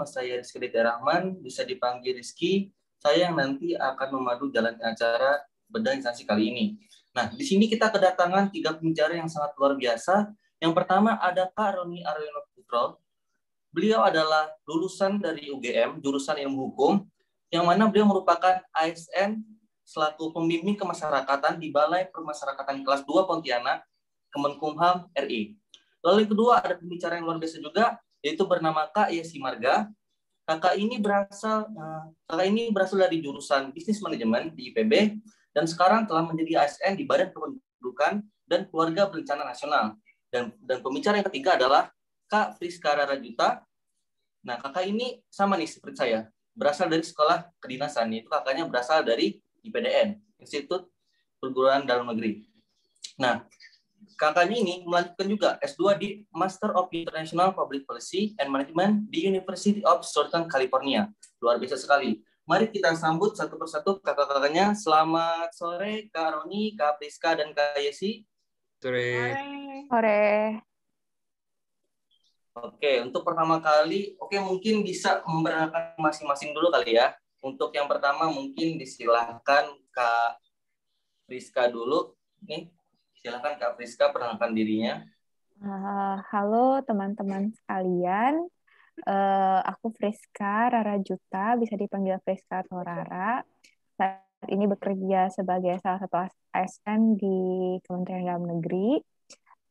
nama saya Rizky Aditya Rahman, bisa dipanggil Rizky. Saya yang nanti akan memadu jalan acara bedah instansi kali ini. Nah, di sini kita kedatangan 3 pembicara yang sangat luar biasa. Yang pertama ada Kak Roni Aryono Putro. Beliau adalah lulusan dari UGM, jurusan Ilmu Hukum, yang mana beliau merupakan ASN selaku pembimbing kemasyarakatan di Balai Permasyarakatan Kelas 2 Pontianak, Kemenkumham RI. Lalu yang kedua ada pembicara yang luar biasa juga, yaitu bernama Kak Yesi Marga. Kakak ini berasal dari jurusan Bisnis Manajemen di IPB dan sekarang telah menjadi ASN di Badan Kependudukan dan Keluarga Berencana Nasional. Dan pembicara yang ketiga adalah Kak Friska Rarajuta. Nah, kakak ini sama nih seperti saya, berasal dari sekolah kedinasan, yaitu kakaknya berasal dari IPDN, Institut Perguruan Dalam Negeri. Nah, kakaknya ini melanjutkan juga S2 di Master of International Public Policy and Management di University of Southern California. Luar biasa sekali. Mari kita sambut satu persatu kakak-kakaknya. Selamat sore, Kak Roni, Kak Priska, dan Kak Yesi. Sore. Sore. Oke, untuk pertama kali, mungkin bisa memperkenalkan masing-masing dulu kali ya. Untuk yang pertama mungkin disilahkan Kak Priska dulu. Nih, silakan Kak Priska perkenalkan dirinya. Halo teman-teman sekalian, aku Friska Rarajuta, bisa dipanggil Friska atau Rara. Saat ini bekerja sebagai salah satu ASN di Kementerian Dalam Negeri.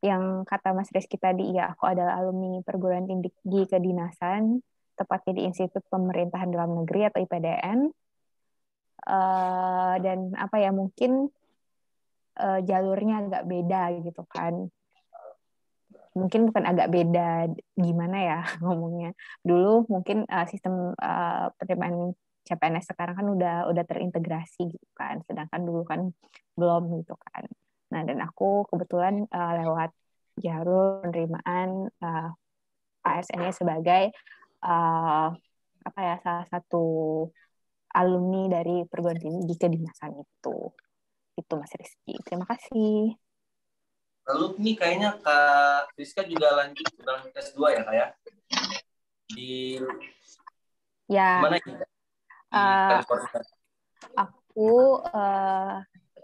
Yang kata Mas Rizky tadi, ya aku adalah alumni perguruan tinggi kedinasan, tepatnya di Institut Pemerintahan Dalam Negeri atau IPDN. Dan mungkin jalurnya agak beda gitu kan. Mungkin bukan agak beda, gimana ya ngomongnya. Dulu mungkin sistem penerimaan CPNS sekarang kan udah terintegrasi gitu kan, sedangkan dulu kan belum gitu kan. Nah, dan aku kebetulan lewat jalur penerimaan ASN-nya sebagai salah satu alumni dari perguruan tinggi kedinasan itu. Itu Mas Rizky. Terima kasih. Lalu ini kayaknya Kak Rizka juga lanjut S2 ya Kak ya? Mana ya? Di California. Aku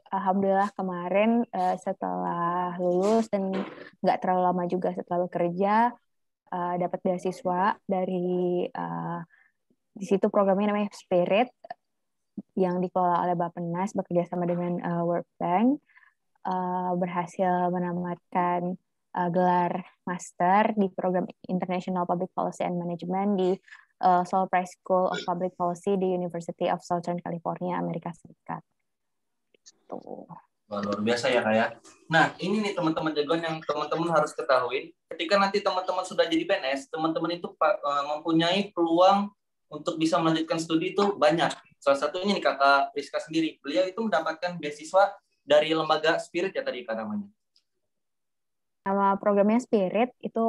alhamdulillah kemarin setelah lulus dan nggak terlalu lama juga setelah bekerja, dapat beasiswa dari di situ programnya namanya Spirit yang dikelola oleh Bappenas bekerja sama dengan World Bank. Berhasil menamatkan gelar master di program International Public Policy and Management di Sol Price School of Public Policy di University of Southern California, Amerika Serikat. Tuh. Luar biasa ya Kak ya. Nah, ini nih teman-teman jagoan yang teman-teman harus ketahui. Ketika nanti teman-teman sudah jadi PNS, teman-teman itu mempunyai peluang untuk bisa melanjutkan studi itu banyak. Salah satunya nih Kakak Rizka sendiri. Beliau itu mendapatkan beasiswa dari lembaga Spirit ya tadi Kak namanya. Nama programnya Spirit itu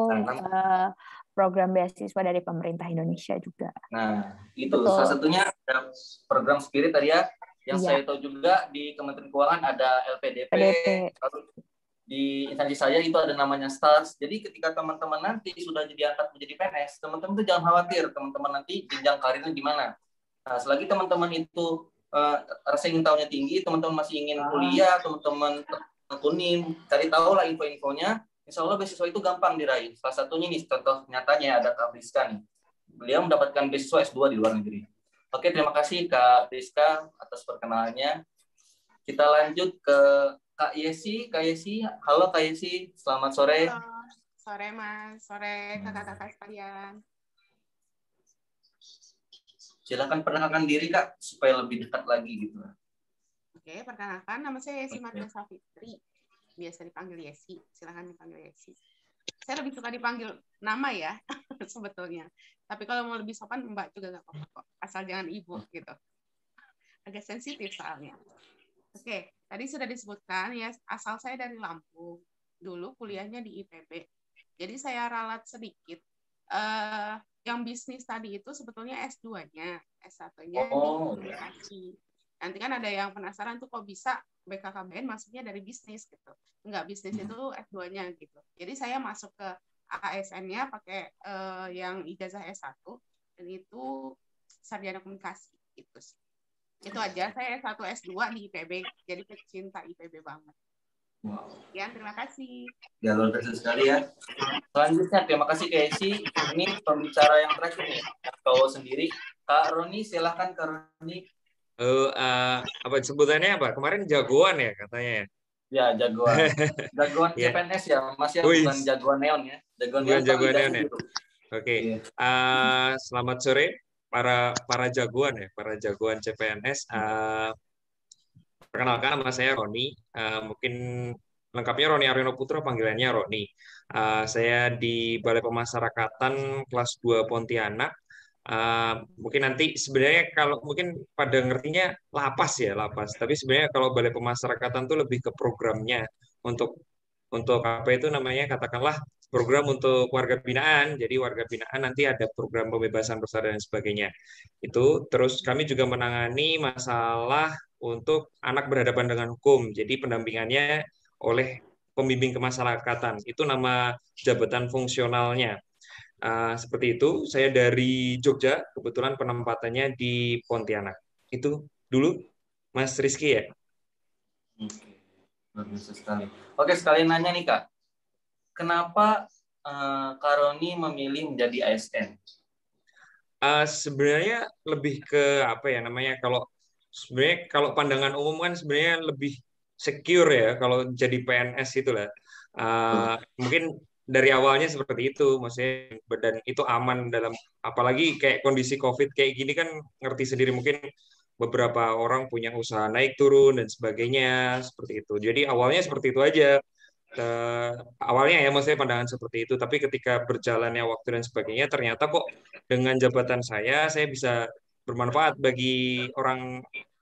program beasiswa dari pemerintah Indonesia juga. Nah, itu betul. Salah satunya ada program Spirit tadi ya. Yang saya tahu juga di Kementerian Keuangan ada LPDP. Lalu di instansi saya itu ada namanya STARS. Jadi ketika teman-teman nanti sudah jadi angkat menjadi PNS, teman-teman itu jangan khawatir. Teman-teman nanti jenjang karirnya gimana. Nah, selagi teman-teman itu rasa ingin tahunya tinggi, teman-teman masih ingin kuliah, teman-teman tekunin, cari tahu lah info-infonya, insya Allah beasiswa itu gampang diraih. Salah satunya nih, contoh nyatanya ada Kak Priska nih. Beliau mendapatkan beasiswa S2 di luar negeri. Oke, terima kasih Kak Priska atas perkenalannya. Kita lanjut ke Kak Yesi. Kak Yesi, halo Kak Yesi, selamat sore. Halo. Sore Mas, sore kakak-kakak sekalian. Silakan perkenalkan diri Kak supaya lebih dekat lagi gitu. Oke, perkenalkan nama saya Yesi Marga Safitri. Biasa dipanggil Yesi. Silakan dipanggil Yesi. Saya lebih suka dipanggil nama ya sebetulnya. Tapi kalau mau lebih sopan Mbak juga nggak apa-apa kok. Asal jangan Ibu gitu. Agak sensitif soalnya. Oke, tadi sudah disebutkan ya asal saya dari Lampung. Dulu kuliahnya di IPB. Jadi saya ralat sedikit. Yang bisnis tadi itu sebetulnya S2-nya, S1-nya di komunikasi. Nanti kan ada yang penasaran tuh kok bisa BKKBN masuknya dari bisnis gitu. Enggak, bisnis itu S2-nya gitu. Jadi saya masuk ke ASN-nya pakai yang ijazah S1. dan itu sarjana komunikasi gitu sih. Itu aja. Saya S1 S2 di IPB, jadi pecinta IPB banget. Wow. Ya, terima kasih. Ya, luar biasa sekali ya. Selanjutnya, terima kasih Kak Yesi. Ini pembicara yang terakhir nih, cowok sendiri. Kak Roni, silahkan Kak Roni. Apa sebutannya apa? Kemarin jagoan ya katanya ya? Ya, jagoan. Jagoan Ya. CPNS ya, Mas ya, Wih. bukan jagoan neon ya. Jagoan Bukan neon jagoan kan neon ya? gitu. Oke. Iya. Selamat sore para jagoan ya, para jagoan CPNS. Perkenalkan, nama saya Roni. Mungkin lengkapnya Roni Aryono Putra, panggilannya Roni. Saya di Balai Pemasyarakatan kelas 2 Pontianak. Mungkin nanti sebenarnya kalau mungkin pada ngertinya lapas ya, lapas. Tapi sebenarnya kalau Balai Pemasyarakatan itu lebih ke programnya untuk apa itu namanya, katakanlah program untuk warga binaan. Jadi warga binaan nanti ada program pembebasan bersyarat dan sebagainya. Itu terus kami juga menangani masalah untuk anak berhadapan dengan hukum. Jadi pendampingannya oleh pembimbing kemasyarakatan. Itu nama jabatan fungsionalnya. Seperti itu. Saya dari Jogja, kebetulan penempatannya di Pontianak. Itu dulu, Mas Rizky ya. Oke, luar biasa sekali. Oke, sekalian nanya nih Kak, kenapa Kak Roni memilih menjadi ASN? Sebenarnya lebih ke apa ya namanya, sebenarnya kalau pandangan umum kan sebenarnya lebih secure ya kalau jadi PNS itulah. Mungkin dari awalnya seperti itu, maksudnya dan itu aman dalam apalagi kayak kondisi COVID kayak gini kan, ngerti sendiri mungkin beberapa orang punya usaha naik turun dan sebagainya seperti itu. Jadi awalnya seperti itu aja. Awalnya ya maksudnya pandangan seperti itu, tapi ketika berjalannya waktu dan sebagainya ternyata kok dengan jabatan saya bisa bermanfaat bagi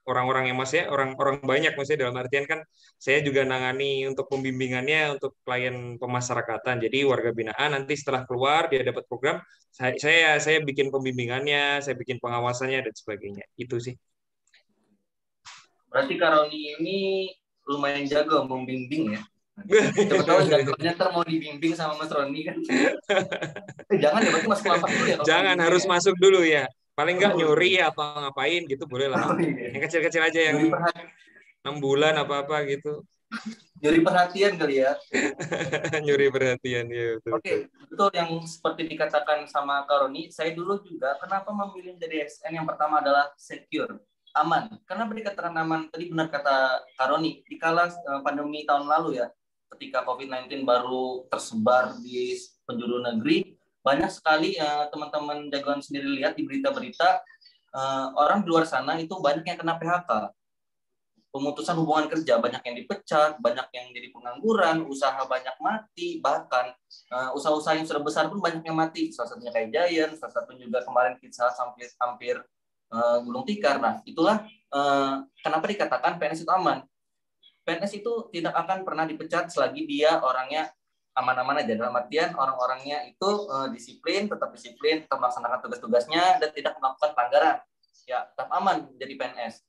orang-orang yang maksudnya orang-orang banyak, maksudnya dalam artian kan saya juga nangani untuk pembimbingannya untuk klien pemasyarakatan. Jadi warga binaan nanti setelah keluar dia dapat program, saya bikin pembimbingannya, saya bikin pengawasannya dan sebagainya. Itu sih. Berarti Kak Roni ini lumayan jago membimbing ya. Coba tahu jagonya ntar mau dibimbing sama Mas Roni kan. Jangan ya, berarti masuk lapas dulu ya. Jangan, harus ya. Masuk dulu ya. Paling nggak nyuri atau ngapain gitu boleh lah. Iya. Yang kecil-kecil aja, yang 6 bulan apa-apa gitu. Nyuri perhatian kali ya. Nyuri perhatian ya. Oke, betul yang seperti dikatakan sama Kak Roni. Saya dulu juga kenapa memilih dari ASN, yang pertama adalah secure, aman. Karena berdikatakan aman, tadi benar kata Kak Roni, di kala pandemi tahun lalu ya, ketika COVID-19 baru tersebar di penjuru negeri, banyak sekali teman-teman jagoan sendiri lihat di berita-berita, orang di luar sana itu banyak yang kena PHK. Pemutusan hubungan kerja, banyak yang dipecat, banyak yang jadi pengangguran, usaha banyak mati, bahkan usaha-usaha yang sudah besar pun banyak yang mati. Salah satunya kayak Giant, salah satunya juga kemarin kita hampir gulung tikar. Nah, itulah kenapa dikatakan PNS itu aman. PNS itu tidak akan pernah dipecat selagi dia orangnya aman-aman aja. Dalam artian orang-orangnya itu disiplin, tetap melaksanakan tugas-tugasnya, dan tidak melakukan pelanggaran. Ya, tetap aman menjadi PNS.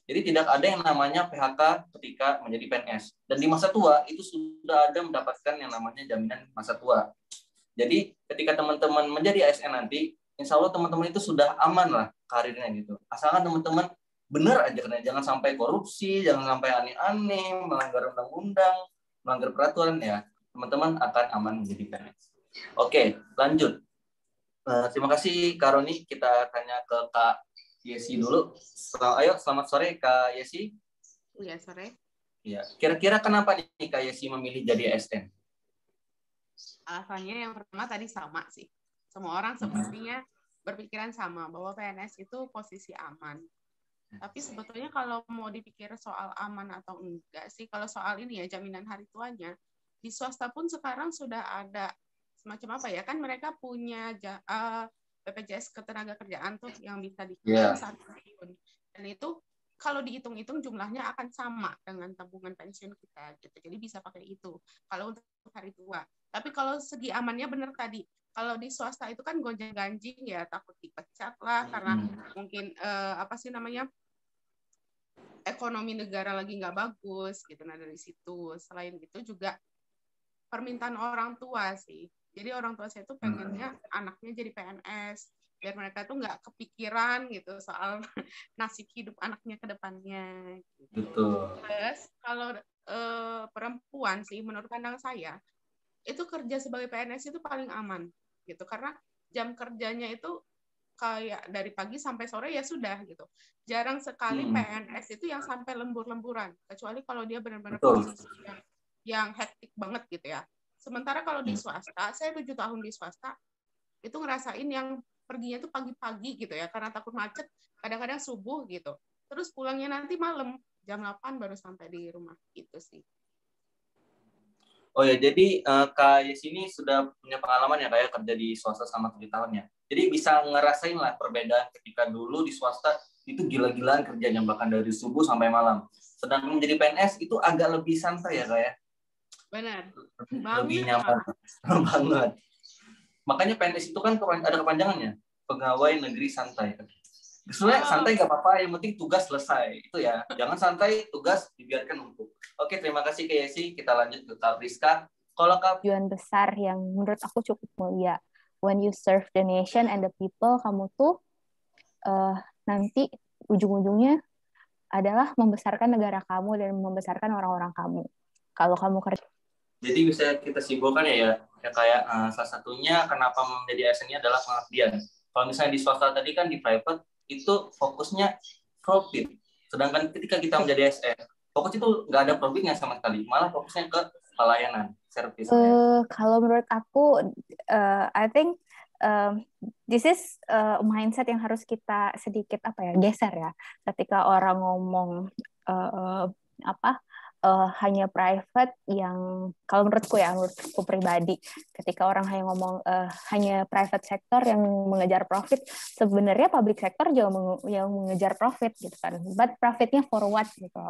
Jadi tidak ada yang namanya PHK ketika menjadi PNS. Dan di masa tua itu sudah ada mendapatkan yang namanya jaminan masa tua. Jadi ketika teman-teman menjadi ASN nanti, insya Allah teman-teman itu sudah aman lah karirnya gitu. Asalkan teman-teman benar aja, karena jangan sampai korupsi, jangan sampai aneh-aneh, melanggar undang-undang, melanggar peraturan ya, teman-teman akan aman menjadi PNS. Oke, lanjut. Terima kasih Kak Roni. Kita tanya ke Kak Yesi dulu. Ayo, selamat sore Kak Yesi. Iya, sore. Ya, kira-kira kenapa nih Kak Yesi memilih jadi ASN? Alasannya yang pertama tadi sama sih. Semua orang sepertinya berpikiran sama bahwa PNS itu posisi aman. Tapi sebetulnya kalau mau dipikir soal aman atau enggak sih, kalau soal ini ya jaminan hari tuanya, di swasta pun sekarang sudah ada semacam apa ya, kan mereka punya BPJS Ketenagakerjaan tuh yang bisa diklaim saat pensiun. Dan itu kalau dihitung-hitung jumlahnya akan sama dengan tabungan pensiun kita gitu. Jadi bisa pakai itu kalau untuk hari tua. Tapi kalau segi amannya benar tadi, kalau di swasta itu kan gonjang-ganjing ya, takut dipecat lah karena mungkin ekonomi negara lagi nggak bagus gitu. Nah dari situ, selain itu juga permintaan orang tua sih. Jadi orang tua saya itu pengennya anaknya jadi PNS. biar mereka tuh nggak kepikiran gitu soal nasib hidup anaknya ke depannya gitu. Betul. Terus kalau perempuan sih menurut pandangan saya itu kerja sebagai PNS itu paling aman gitu, karena jam kerjanya itu kayak dari pagi sampai sore ya sudah gitu. Jarang sekali PNS itu yang sampai lembur-lemburan, kecuali kalau dia benar-benar Betul. posisi yang hektik banget gitu ya. Sementara kalau di swasta, saya 7 tahun di swasta, itu ngerasain yang perginya tuh pagi-pagi gitu ya, karena takut macet, kadang-kadang subuh gitu. Terus pulangnya nanti malam, jam 8 baru sampai di rumah gitu sih. Oh ya, jadi Kak Yesi ini sudah punya pengalaman ya kayak kerja di swasta sama 7 tahun ya. Jadi bisa ngerasain lah perbedaan ketika dulu di swasta itu gila-gilaan kerjanya bahkan dari subuh sampai malam. Sedangkan menjadi PNS itu agak lebih santai ya kayak. Benar. Lebih nyaman banget. Makanya PNS itu kan ada kepanjangannya, pegawai negeri santai. Sebenarnya santai nggak apa-apa, yang penting tugas selesai. Itu ya, jangan santai, tugas dibiarkan numpuk. Oke, terima kasih Kak Yesi. Kita lanjut ke Kak Priska. Kalau Kak... Tujuan besar yang menurut aku cukup mulia. When you serve the nation and the people, kamu tuh nanti ujung-ujungnya adalah membesarkan negara kamu dan membesarkan orang-orang kamu. Kalau kamu kerja. Jadi bisa kita simpulkan ya kayak salah satunya kenapa menjadi ASN-nya adalah pengabdian. Kalau misalnya di swasta tadi kan di private itu fokusnya profit. Sedangkan ketika kita menjadi ASN, fokus itu nggak ada profitnya sama sekali. Malah fokusnya ke pelayanan, service. Kalau menurut aku, I think this is mindset yang harus kita sedikit geser ya. Ketika orang ngomong hanya private, yang kalau menurutku pribadi, ketika orang hanya ngomong hanya private sector yang mengejar profit, sebenarnya public sector juga yang mengejar profit gitu kan. But profitnya for what gitu.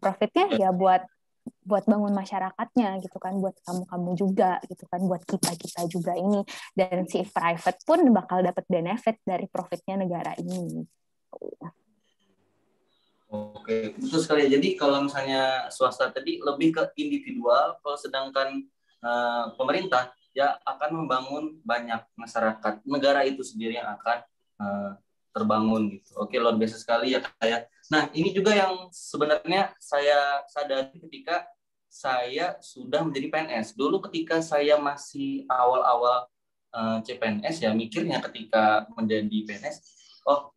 Profitnya ya buat bangun masyarakatnya gitu kan, buat kamu juga gitu kan, buat kita juga ini, dan si private pun bakal dapat benefit dari profitnya negara ini. Oke, betul sekali. Jadi kalau misalnya swasta tadi lebih ke individual, kalau sedangkan pemerintah ya akan membangun banyak masyarakat, negara itu sendiri yang akan terbangun gitu. Oke, luar biasa sekali ya kayak. Nah, ini juga yang sebenarnya saya sadari ketika saya sudah menjadi PNS. Dulu ketika saya masih awal-awal CPNS ya mikirnya ketika menjadi PNS, oh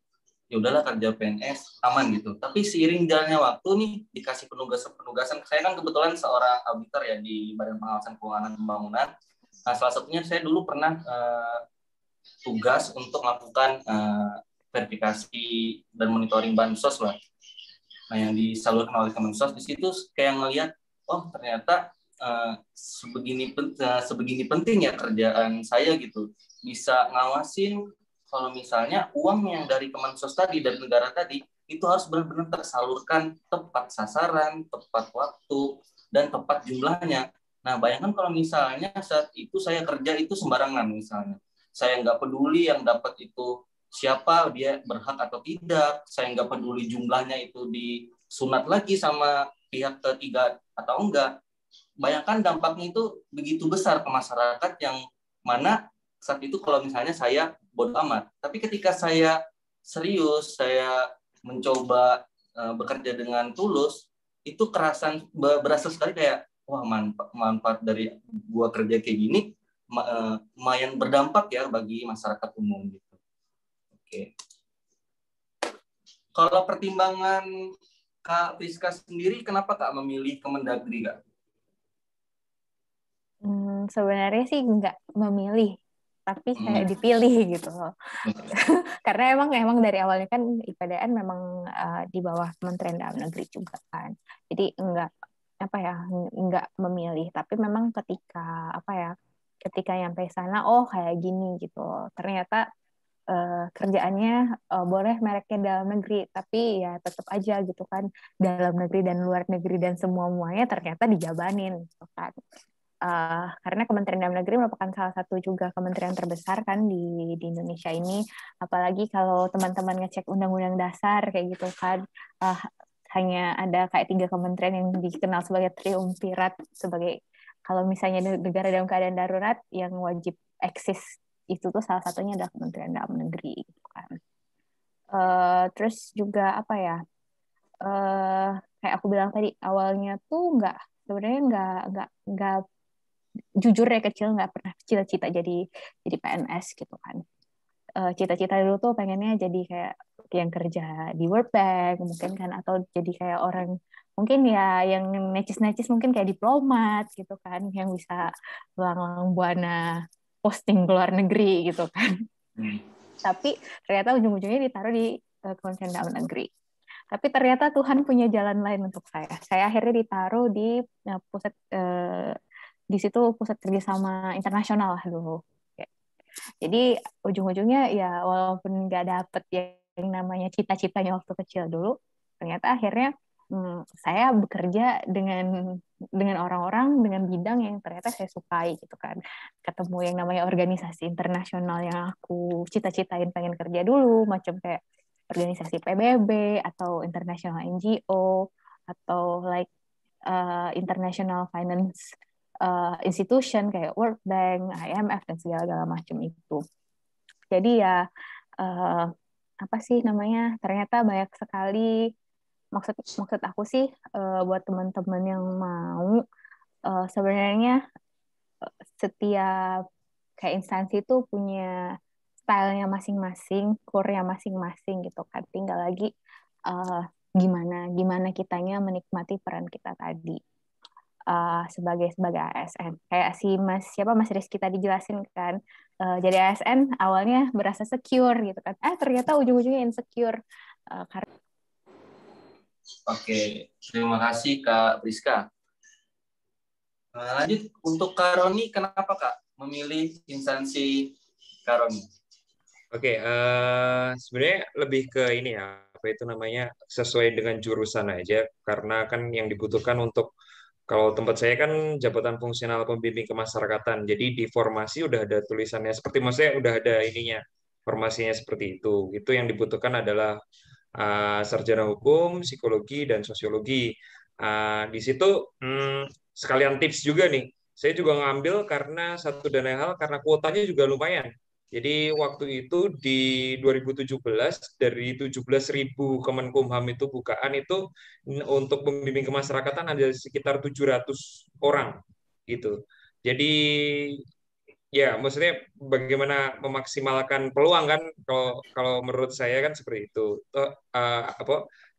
ya udahlah kerja PNS aman gitu. Tapi seiring jalannya waktu nih dikasih penugasan. Saya kan kebetulan seorang auditor ya di Badan Pengawasan Keuangan Pembangunan. Nah, salah satunya saya dulu pernah tugas untuk melakukan verifikasi dan monitoring bansos lah. Nah, yang disalurkan oleh Kemensos di situ kayak ngelihat, oh ternyata sebegini penting ya kerjaan saya gitu. Bisa ngawasin kalau misalnya uang yang dari Kemensos tadi dan negara tadi itu harus benar-benar tersalurkan tepat sasaran, tepat waktu, dan tepat jumlahnya. Nah, bayangkan kalau misalnya saat itu saya kerja itu sembarangan misalnya. Saya nggak peduli yang dapat itu siapa, dia berhak atau tidak. Saya nggak peduli jumlahnya itu disunat lagi sama pihak ketiga atau enggak. Bayangkan dampaknya itu begitu besar ke masyarakat yang mana saat itu kalau misalnya saya bodoh amat. Tapi ketika saya serius, saya mencoba bekerja dengan tulus, itu berasa sekali kayak, wah manfaat dari gua kerja kayak gini lumayan berdampak ya bagi masyarakat umum gitu. Oke. Kalau pertimbangan Kak Priska sendiri, kenapa Kak memilih Kemendagri Kak? Sebenarnya sih nggak memilih, tapi kayak dipilih gitu loh. Karena emang dari awalnya kan IPDN memang di bawah Kementerian Dalam Negeri juga kan. Jadi enggak memilih, tapi memang ketika nyampe sana, oh kayak gini gitu. Ternyata kerjaannya boleh mereknya dalam negeri, tapi ya tetap aja gitu kan, dalam negeri dan luar negeri dan semuanya ternyata dijabanin gitu kan. Karena Kementerian Dalam Negeri merupakan salah satu juga kementerian terbesar kan di Indonesia ini, apalagi kalau teman-teman ngecek Undang-Undang Dasar kayak gitu kan, hanya ada kayak 3 kementerian yang dikenal sebagai triumvirat, sebagai kalau misalnya negara dalam keadaan darurat yang wajib eksis itu tuh salah satunya adalah Kementerian Dalam Negeri gitu kan. Terus juga apa ya, kayak aku bilang tadi awalnya tuh sebenarnya nggak jujur ya, kecil nggak pernah cita-cita jadi PNS gitu kan. Cita-cita dulu tuh pengennya jadi kayak yang kerja di World Bank mungkin kan, atau jadi kayak orang mungkin ya yang necis-necis mungkin kayak diplomat gitu kan, yang bisa lang-lang buana posting ke luar negeri gitu kan. Tapi ternyata ujung-ujungnya ditaruh di Kementerian Dalam Negeri. Tapi ternyata Tuhan punya jalan lain untuk saya. Saya akhirnya ditaruh di pusat di situ pusat kerjasama internasional lah dulu. Jadi ujung-ujungnya ya walaupun nggak dapet yang namanya cita-citanya waktu kecil dulu, ternyata akhirnya saya bekerja dengan orang-orang dengan bidang yang ternyata saya sukai gitu kan. Ketemu yang namanya organisasi internasional yang aku cita-citain pengen kerja dulu, macam kayak organisasi PBB atau international NGO atau like international finance institution kayak World Bank, IMF dan segala macam itu. Jadi ya apa sih namanya? Ternyata banyak sekali maksud aku sih buat teman-teman yang mau sebenarnya setiap kayak instansi itu punya stylenya masing-masing, core-nya masing-masing gitu kan. Tinggal lagi gimana kitanya menikmati peran kita tadi. Sebagai ASN, kayak si Mas Rizky tadi jelasin kan, jadi ASN awalnya berasa secure gitu kan, ternyata ujung-ujungnya insecure karena. Oke, terima kasih Kak Priska. Lanjut untuk Kak Roni, kenapa Kak memilih instansi Kak Roni? Oke, sebenarnya lebih ke ini ya, apa itu namanya, sesuai dengan jurusan aja, karena kan yang dibutuhkan untuk, kalau tempat saya kan jabatan fungsional pembimbing kemasyarakatan, jadi di formasi udah ada tulisannya, seperti maksudnya udah ada ininya, formasinya seperti itu. Itu yang dibutuhkan adalah sarjana hukum, psikologi, dan sosiologi. Di situ sekalian tips juga nih, saya juga ngambil karena satu dan lain hal, karena kuotanya juga lumayan. Jadi waktu itu di 2017 dari 17.000 Kemenkumham itu bukaan itu untuk pembimbing kemasyarakatan ada sekitar 700 orang gitu. Jadi ya maksudnya bagaimana memaksimalkan peluang kan, kalau menurut saya kan seperti itu.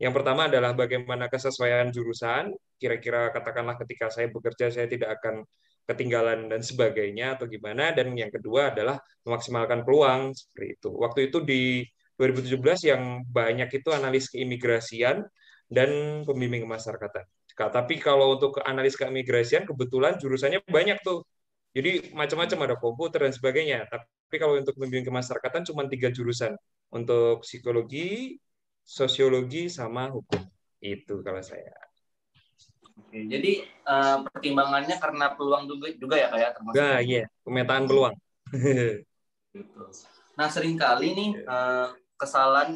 Yang pertama adalah bagaimana kesesuaian jurusan, kira-kira katakanlah ketika saya bekerja saya tidak akan ketinggalan dan sebagainya atau gimana, dan yang kedua adalah memaksimalkan peluang seperti itu. Waktu itu di 2017 yang banyak itu analis keimigrasian dan pembimbing kemasyarakatan. Tapi kalau untuk analis keimigrasian kebetulan jurusannya banyak tuh. Jadi macam-macam, ada komputer dan sebagainya. Tapi kalau untuk pembimbing kemasyarakatan cuma 3 jurusan. Untuk psikologi, sosiologi, sama hukum. Itu kalau saya. Oke, jadi pertimbangannya karena peluang juga ya kayak termasuk. Nah, iya, pemetaan peluang. Gitu. Nah, seringkali nih kesalahan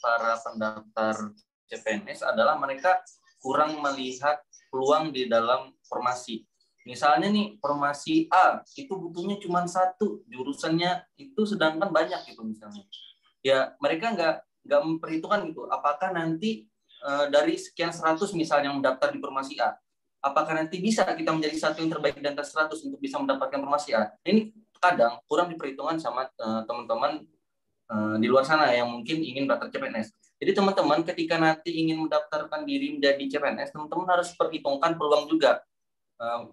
para pendaftar CPNS adalah mereka kurang melihat peluang di dalam formasi. Misalnya nih, formasi A itu butuhnya cuma 1, jurusannya itu sedangkan banyak gitu misalnya. Ya, mereka nggak memperhitungkan gitu, apakah nanti dari sekian 100 misalnya yang mendaftar di formasi A, apakah nanti bisa kita menjadi satu yang terbaik di antara 100 untuk bisa mendapatkan formasi A. Ini kadang kurang diperhitungkan sama teman-teman di luar sana yang mungkin ingin mendaftar CPNS. Jadi teman-teman ketika nanti ingin mendaftarkan diri menjadi CPNS, teman-teman harus perhitungkan peluang juga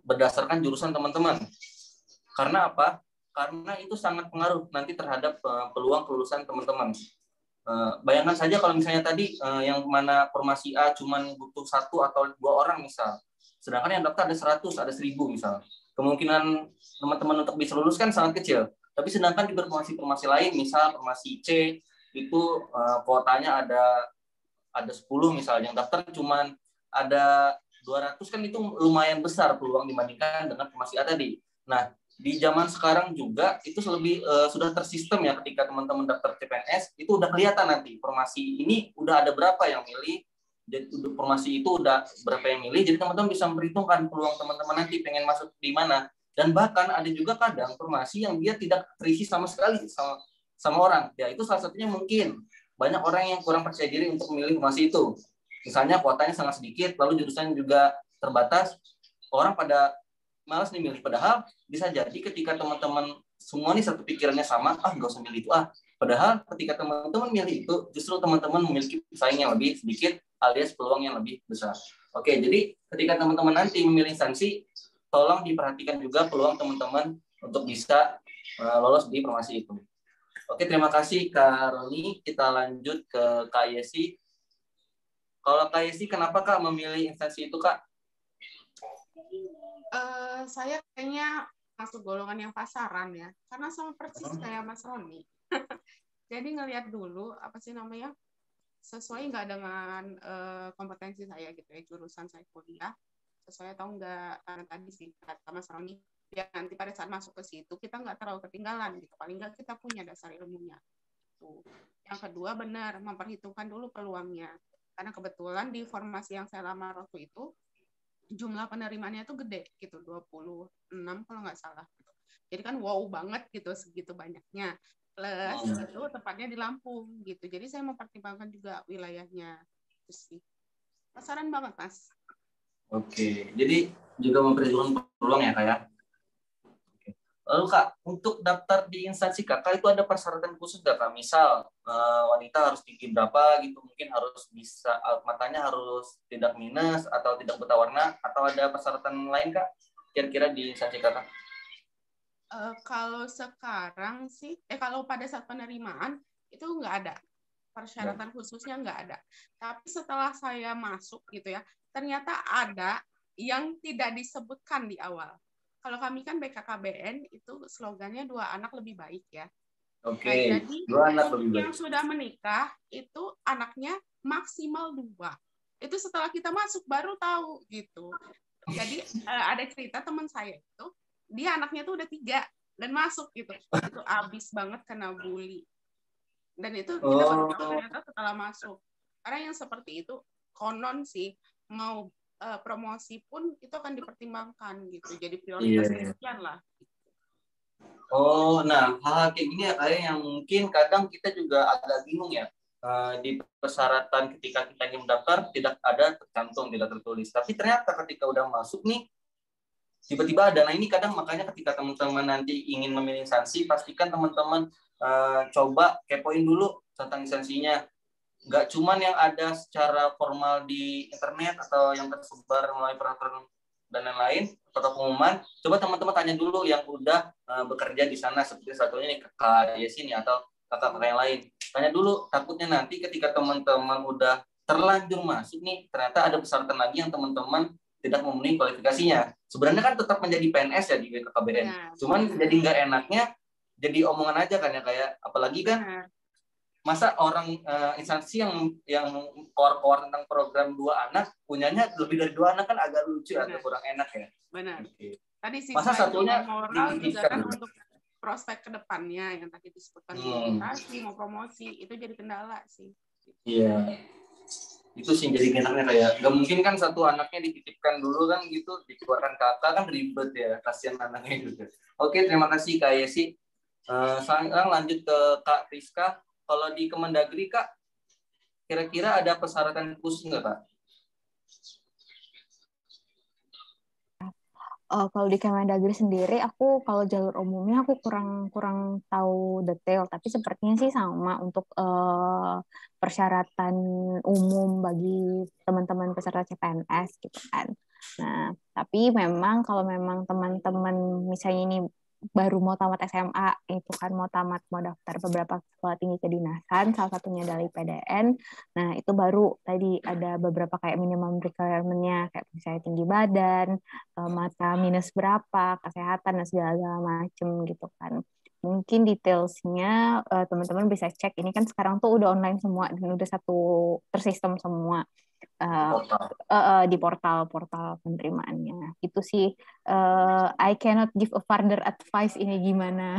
berdasarkan jurusan teman-teman. Karena apa? Karena itu sangat pengaruh nanti terhadap peluang kelulusan teman-teman. Bayangkan saja kalau misalnya tadi yang mana formasi A cuma butuh 1 atau 2 orang misal, sedangkan yang daftar ada 100, ada 1000 misal. Kemungkinan teman-teman untuk bisa lulus kan sangat kecil. Tapi sedangkan di formasi lain, misal formasi C itu kuotanya ada 10 misalnya, yang daftar cuma ada 200, kan itu lumayan besar peluang dibandingkan dengan formasi A tadi. Nah, di zaman sekarang juga itu lebih sudah tersistem ya, ketika teman-teman daftar CPNS itu udah kelihatan nanti formasi ini udah ada berapa yang milih, jadi formasi itu udah berapa yang milih, jadi teman-teman bisa memperhitungkan peluang teman-teman nanti pengen masuk di mana. Dan bahkan ada juga kadang formasi yang dia tidak terisi sama sekali sama orang. Ya itu salah satunya mungkin banyak orang yang kurang percaya diri untuk memilih formasi itu. Misalnya kuotanya sangat sedikit, lalu jurusan juga terbatas, orang pada malas nih milih. Padahal bisa jadi ketika teman-teman semua nih satu pikirannya sama, nggak usah milih itu Padahal ketika teman-teman milih itu, justru teman-teman memiliki pesaing yang lebih sedikit alias peluang yang lebih besar. Oke, jadi ketika teman-teman nanti memilih instansi, tolong diperhatikan juga peluang teman-teman untuk bisa lolos di formasi itu. Oke, terima kasih Kak Roni. Kita lanjut ke Kak Yesi. Kalau Kak Yesi, kenapa Kak memilih instansi itu, Kak? Saya kayaknya masuk golongan yang pasaran ya, karena sama persis kayak Mas Roni. Jadi ngelihat dulu apa sih namanya, sesuai nggak dengan kompetensi saya gitu ya, jurusan saya kuliah sesuai atau enggak, karena tadi sih kata Mas Roni, biar nanti pada saat masuk ke situ kita nggak terlalu ketinggalan gitu, paling nggak kita punya dasar ilmunya. Tuh. Yang kedua benar, memperhitungkan dulu peluangnya, karena kebetulan di formasi yang saya lamar waktu itu jumlah penerimaannya itu gede gitu, 26 kalau nggak salah. Jadi kan wow banget gitu, segitu banyaknya. Plus itu tepatnya di Lampung gitu. Jadi saya mempertimbangkan juga wilayahnya. Itu sih. Pasaran banget, Mas. Oke, jadi juga memperhitungkan peluang ya, Kak ya? Lalu Kak, untuk daftar di instansi Kakak itu ada persyaratan khusus nggak Kak? Misal wanita harus tinggi berapa gitu, mungkin harus bisa matanya harus tidak minus atau tidak buta warna, atau ada persyaratan lain Kak? Kira-kira di instansi Kakak? Kalau sekarang sih, kalau pada saat penerimaan itu nggak ada persyaratan khususnya, nggak ada. Tapi setelah saya masuk gitu ya, ternyata ada yang tidak disebutkan di awal. Kalau kami kan BKKBN itu slogannya 2 anak lebih baik ya. Oke. Nah, jadi 2 anak lebih baik. yang sudah menikah itu anaknya maksimal 2. Itu setelah kita masuk baru tahu gitu. Jadi ada cerita teman saya itu, dia anaknya tuh udah 3 dan masuk gitu. Itu abis banget kena bully. Dan itu kita baru tahu ternyata setelah masuk. Karena yang seperti itu konon sih mau promosi pun itu akan dipertimbangkan gitu. Jadi prioritas sekian lah. Oh, nah hal-hal kayak gini ya kayak yang mungkin kadang kita juga agak bingung ya. Di persyaratan ketika kita ingin mendaftar tidak ada tercantum, tidak tertulis. Tapi ternyata ketika udah masuk nih, tiba-tiba ada. Nah ini kadang makanya ketika teman-teman nanti ingin memilih instansi, pastikan teman-teman coba kepoin dulu tentang instansinya. Nggak cuman yang ada secara formal di internet atau yang tersebar melalui peraturan dan lain-lain atau pengumuman, coba teman-teman tanya dulu yang udah bekerja di sana, seperti satunya nih Kak Yesi nih atau kakak-kakak yang lain. Tanya dulu, takutnya nanti ketika teman-teman udah terlanjur masuk nih, ternyata ada persyaratan lagi yang teman-teman tidak memenuhi kualifikasinya. Sebenarnya kan tetap menjadi PNS ya di BKKBN. Cuman jadi nggak enaknya jadi omongan aja kan ya, kayak apalagi kan masa orang instansi yang core tentang program 2 anak punyanya lebih dari 2 anak kan agak lucu, agak kurang enak ya. Benar. Okay. Tadi sih masa satunya moral juga kan untuk prospek kedepannya yang tadi disebutkan motivasi mau promosi itu jadi kendala sih. Iya. Itu sih jadi enaknya kayak nggak mungkin kan satu anaknya dititipkan dulu kan gitu, dikeluarkan kakak kan ribet ya, kasihan anaknya juga. Oke, terima kasih Kak Yesi. Sekarang lanjut ke Kak Rizka. Kalau di Kemendagri, Kak, kira-kira ada persyaratan khusus nggak, Kak? Kalau di Kemendagri sendiri, aku kalau jalur umumnya aku kurang tahu detail, tapi sepertinya sih sama untuk persyaratan umum bagi teman-teman peserta CPNS gitu kan. Nah, tapi memang kalau memang teman-teman misalnya ini baru mau tamat SMA, itu kan mau daftar beberapa sekolah tinggi kedinasan, salah satunya dari PDN. Nah, itu baru tadi ada beberapa kayak minimum requirement-nya, kayak misalnya tinggi badan, mata minus berapa, kesehatan, dan segala macem gitu kan. Mungkin detailsnya teman-teman bisa cek. Ini kan sekarang tuh udah online semua dan udah satu tersistem semua di portal penerimaannya. Itu sih I cannot give a further advice ini gimana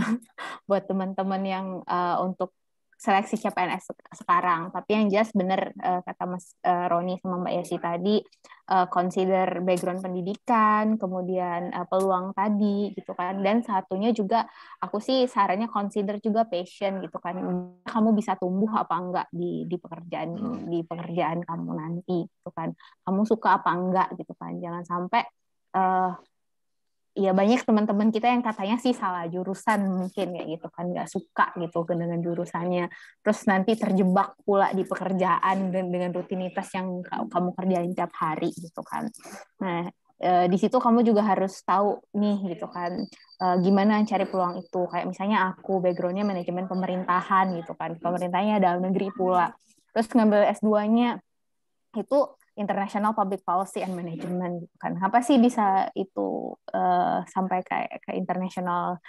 buat teman-teman yang untuk seleksi CPNS sekarang. Tapi yang jelas benar kata Mas Roni sama Mbak Yesi tadi, consider background pendidikan, kemudian peluang tadi gitu kan. Dan satunya juga aku sih sarannya consider juga passion gitu kan. Kamu bisa tumbuh apa enggak di pekerjaan kamu nanti gitu kan. Kamu suka apa enggak gitu kan. Jangan sampai ya banyak teman-teman kita yang katanya sih salah jurusan mungkin ya gitu kan, nggak suka gitu dengan jurusannya, terus nanti terjebak pula di pekerjaan dan dengan rutinitas yang kamu kerjain tiap hari gitu kan. Nah di situ kamu juga harus tahu nih gitu kan, gimana cari peluang itu. Kayak misalnya aku backgroundnya manajemen pemerintahan gitu kan, pemerintahnya dalam negeri pula, terus ngambil S2-nya itu International Public Policy and Management gitu kan. Apa sih bisa itu sampai ke international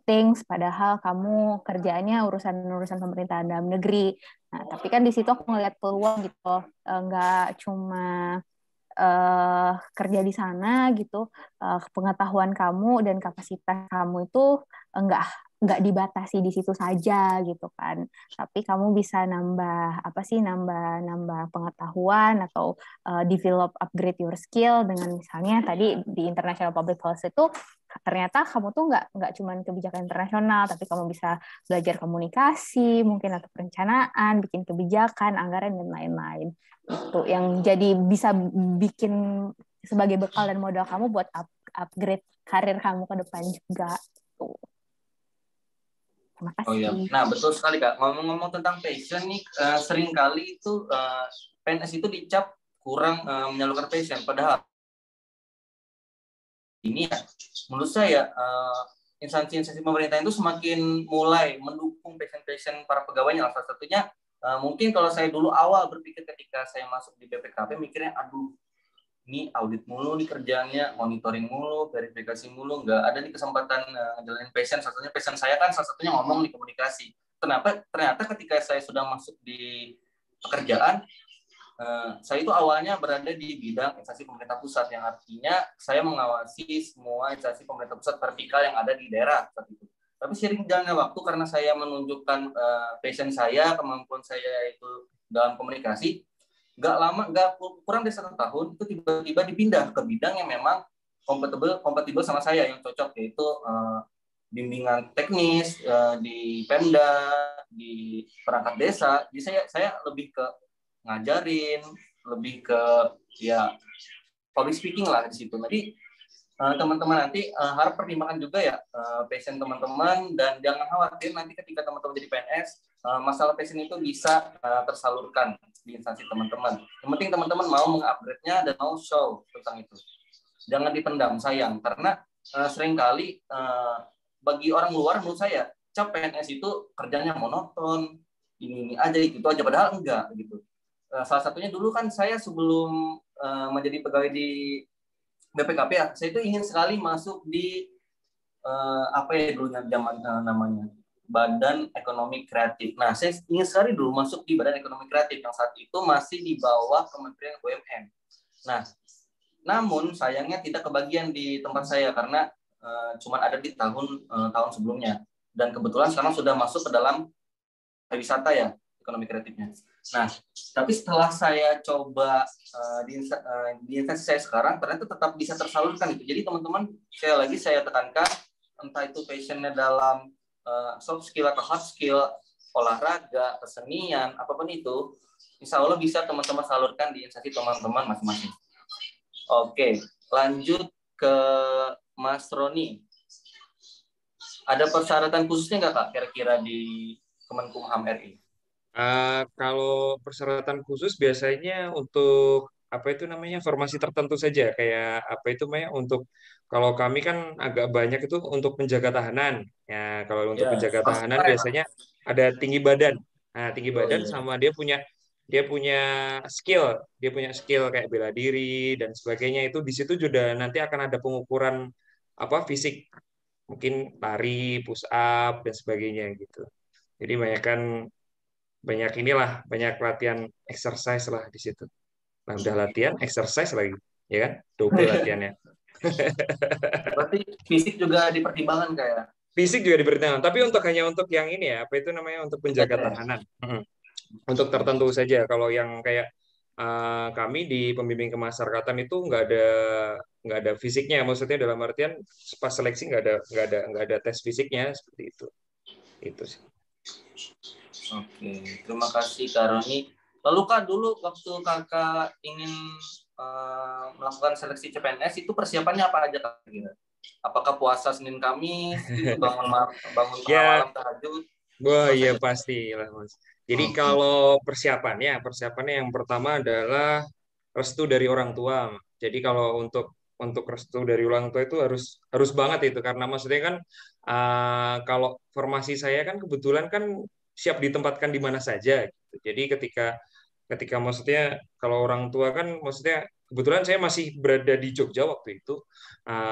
things, padahal kamu kerjaannya urusan pemerintahan dalam negeri. Nah, tapi kan di situ aku ngeliat peluang gitu, nggak cuma kerja di sana gitu, pengetahuan kamu dan kapasitas kamu itu nggak dibatasi di situ saja gitu kan, tapi kamu bisa nambah pengetahuan atau develop upgrade your skill dengan misalnya tadi di international public policy itu ternyata kamu tuh nggak cuma kebijakan internasional, tapi kamu bisa belajar komunikasi mungkin atau perencanaan, bikin kebijakan, anggaran dan lain-lain. Itu yang jadi bisa bikin sebagai bekal dan modal kamu buat upgrade karir kamu ke depan juga. Tuh. Terima kasih. Oh iya, nah betul sekali Kak. Ngomong-ngomong tentang passion nih, seringkali itu PNS itu dicap kurang menyalurkan passion. Padahal ini ya, menurut saya instansi-instansi pemerintah itu semakin mulai mendukung passion para pegawainya. Salah satunya mungkin kalau saya dulu awal berpikir ketika saya masuk di BPKP mikirnya, aduh ini audit mulu nih kerjaannya, monitoring mulu, verifikasi mulu, nggak ada nih kesempatan ngejalanin passion. Salah satunya passion saya kan salah satunya ngomong di komunikasi. Ternyata ketika saya sudah masuk di pekerjaan, saya itu awalnya berada di bidang instansi pemerintah pusat, yang artinya saya mengawasi semua instansi pemerintah pusat vertikal yang ada di daerah saat itu. Tapi seiring jalannya waktu, karena saya menunjukkan passion saya, kemampuan saya itu dalam komunikasi, nggak kurang dari 1 tahun itu tiba-tiba dipindah ke bidang yang memang kompatibel sama saya, yang cocok, yaitu bimbingan teknis di Pemda, di perangkat desa. Jadi saya lebih ke ngajarin, lebih ke ya public speaking lah di situ. Jadi teman-teman nanti harap pertimbangkan juga ya passion teman-teman, dan jangan khawatir nanti ketika teman-teman jadi PNS, masalah passion itu bisa tersalurkan di instansi teman-teman. Yang penting teman-teman mau mengupgrade-nya dan mau show tentang itu. Jangan dipendam, sayang, karena seringkali bagi orang luar menurut saya cap PNS itu kerjanya monoton, ini aja itu aja, padahal enggak gitu. Salah satunya dulu kan saya sebelum menjadi pegawai di BPKP ya, saya itu ingin sekali masuk di apa ya dulu zaman namanya Badan Ekonomi Kreatif. Nah, saya ingin sekali dulu masuk di Badan Ekonomi Kreatif yang saat itu masih di bawah Kementerian BUMN. Nah, namun sayangnya tidak kebagian di tempat saya karena cuma ada di tahun sebelumnya, dan kebetulan sekarang sudah masuk ke dalam wisata ya, ekonomi kreatifnya. Nah, tapi setelah saya coba di instansi saya sekarang, ternyata tetap bisa tersalurkan itu. Jadi teman-teman, saya tekankan, entah itu passionnya dalam soft skill atau hard skill, olahraga, kesenian, apapun itu, insya Allah bisa teman-teman salurkan di instansi teman-teman masing-masing. Oke, lanjut ke Mas Roni. Ada persyaratan khususnya nggak Kak kira-kira di Kemenkumham RI? Kalau persyaratan khusus biasanya untuk apa itu namanya formasi tertentu saja, kayak apa itu namanya, untuk kalau kami kan agak banyak itu untuk penjaga tahanan ya. Kalau untuk penjaga tahanan biasanya ada tinggi badan. Nah, tinggi badan sama dia punya skill kayak bela diri dan sebagainya. Itu di situ juga nanti akan ada pengukuran apa fisik, mungkin lari, push up dan sebagainya gitu. Jadi banyak latihan exercise lah di situ. Nah, udah latihan exercise lagi, ya kan? Double latihannya. Berarti fisik juga dipertimbangkan kayak? fisik juga dipertimbangkan. Tapi hanya untuk yang ini ya, apa itu namanya, untuk penjaga tahanan. Untuk tertentu saja. Kalau yang kayak kami di pembimbing kemasyarakatan itu nggak ada fisiknya. Maksudnya dalam artian pas seleksi nggak ada tes fisiknya seperti itu. Itu sih. Oke, terima kasih Kak Roni. Lalu Kak, dulu waktu Kakak ingin melakukan seleksi CPNS itu persiapannya apa aja Kak? Apakah puasa Senin Kamis, bangun tengah Ya, malam tahajud? wah Apa iya saja? pasti lah Mas. Jadi kalau persiapannya yang pertama adalah restu dari orang tua. Jadi kalau untuk restu dari orang tua itu harus banget itu, karena maksudnya kan kalau formasi saya kan kebetulan kan siap ditempatkan di mana saja gitu. Jadi ketika ketika maksudnya kalau orang tua kan maksudnya kebetulan saya masih berada di Jogja waktu itu,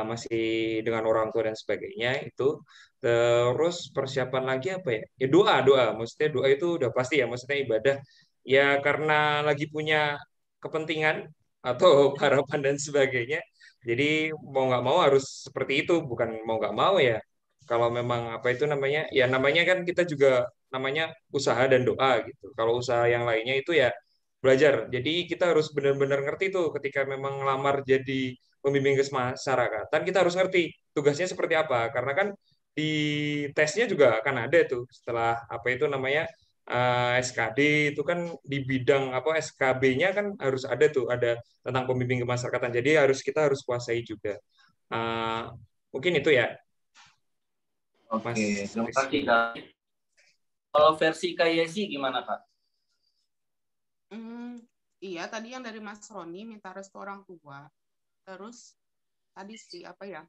masih dengan orang tua dan sebagainya itu. Terus persiapan lagi apa ya? Ya doa, doa. Maksudnya doa itu udah pasti ya, maksudnya ibadah. Ya karena lagi punya kepentingan atau harapan dan sebagainya. Jadi mau nggak mau harus seperti itu, bukan mau nggak mau ya. Kalau memang apa itu namanya, ya namanya kan kita juga namanya usaha dan doa gitu. Kalau usaha yang lainnya itu ya belajar. Jadi kita harus benar-benar ngerti tuh ketika memang ngelamar jadi pembimbing kemasyarakatan, kita harus ngerti tugasnya seperti apa. Karena kan di tesnya juga akan ada tuh setelah apa itu namanya SKD itu kan di bidang apa SKB-nya kan harus ada tuh, ada tentang pembimbing kemasyarakatan. Jadi kita harus kuasai juga. Eh, Mungkin itu ya, Oke, Mas terima kasih Rizky. Kak. Kalau versi Kak Yesi gimana Kak? Iya, tadi yang dari Mas Roni minta restu orang tua. Terus tadi sih apa ya?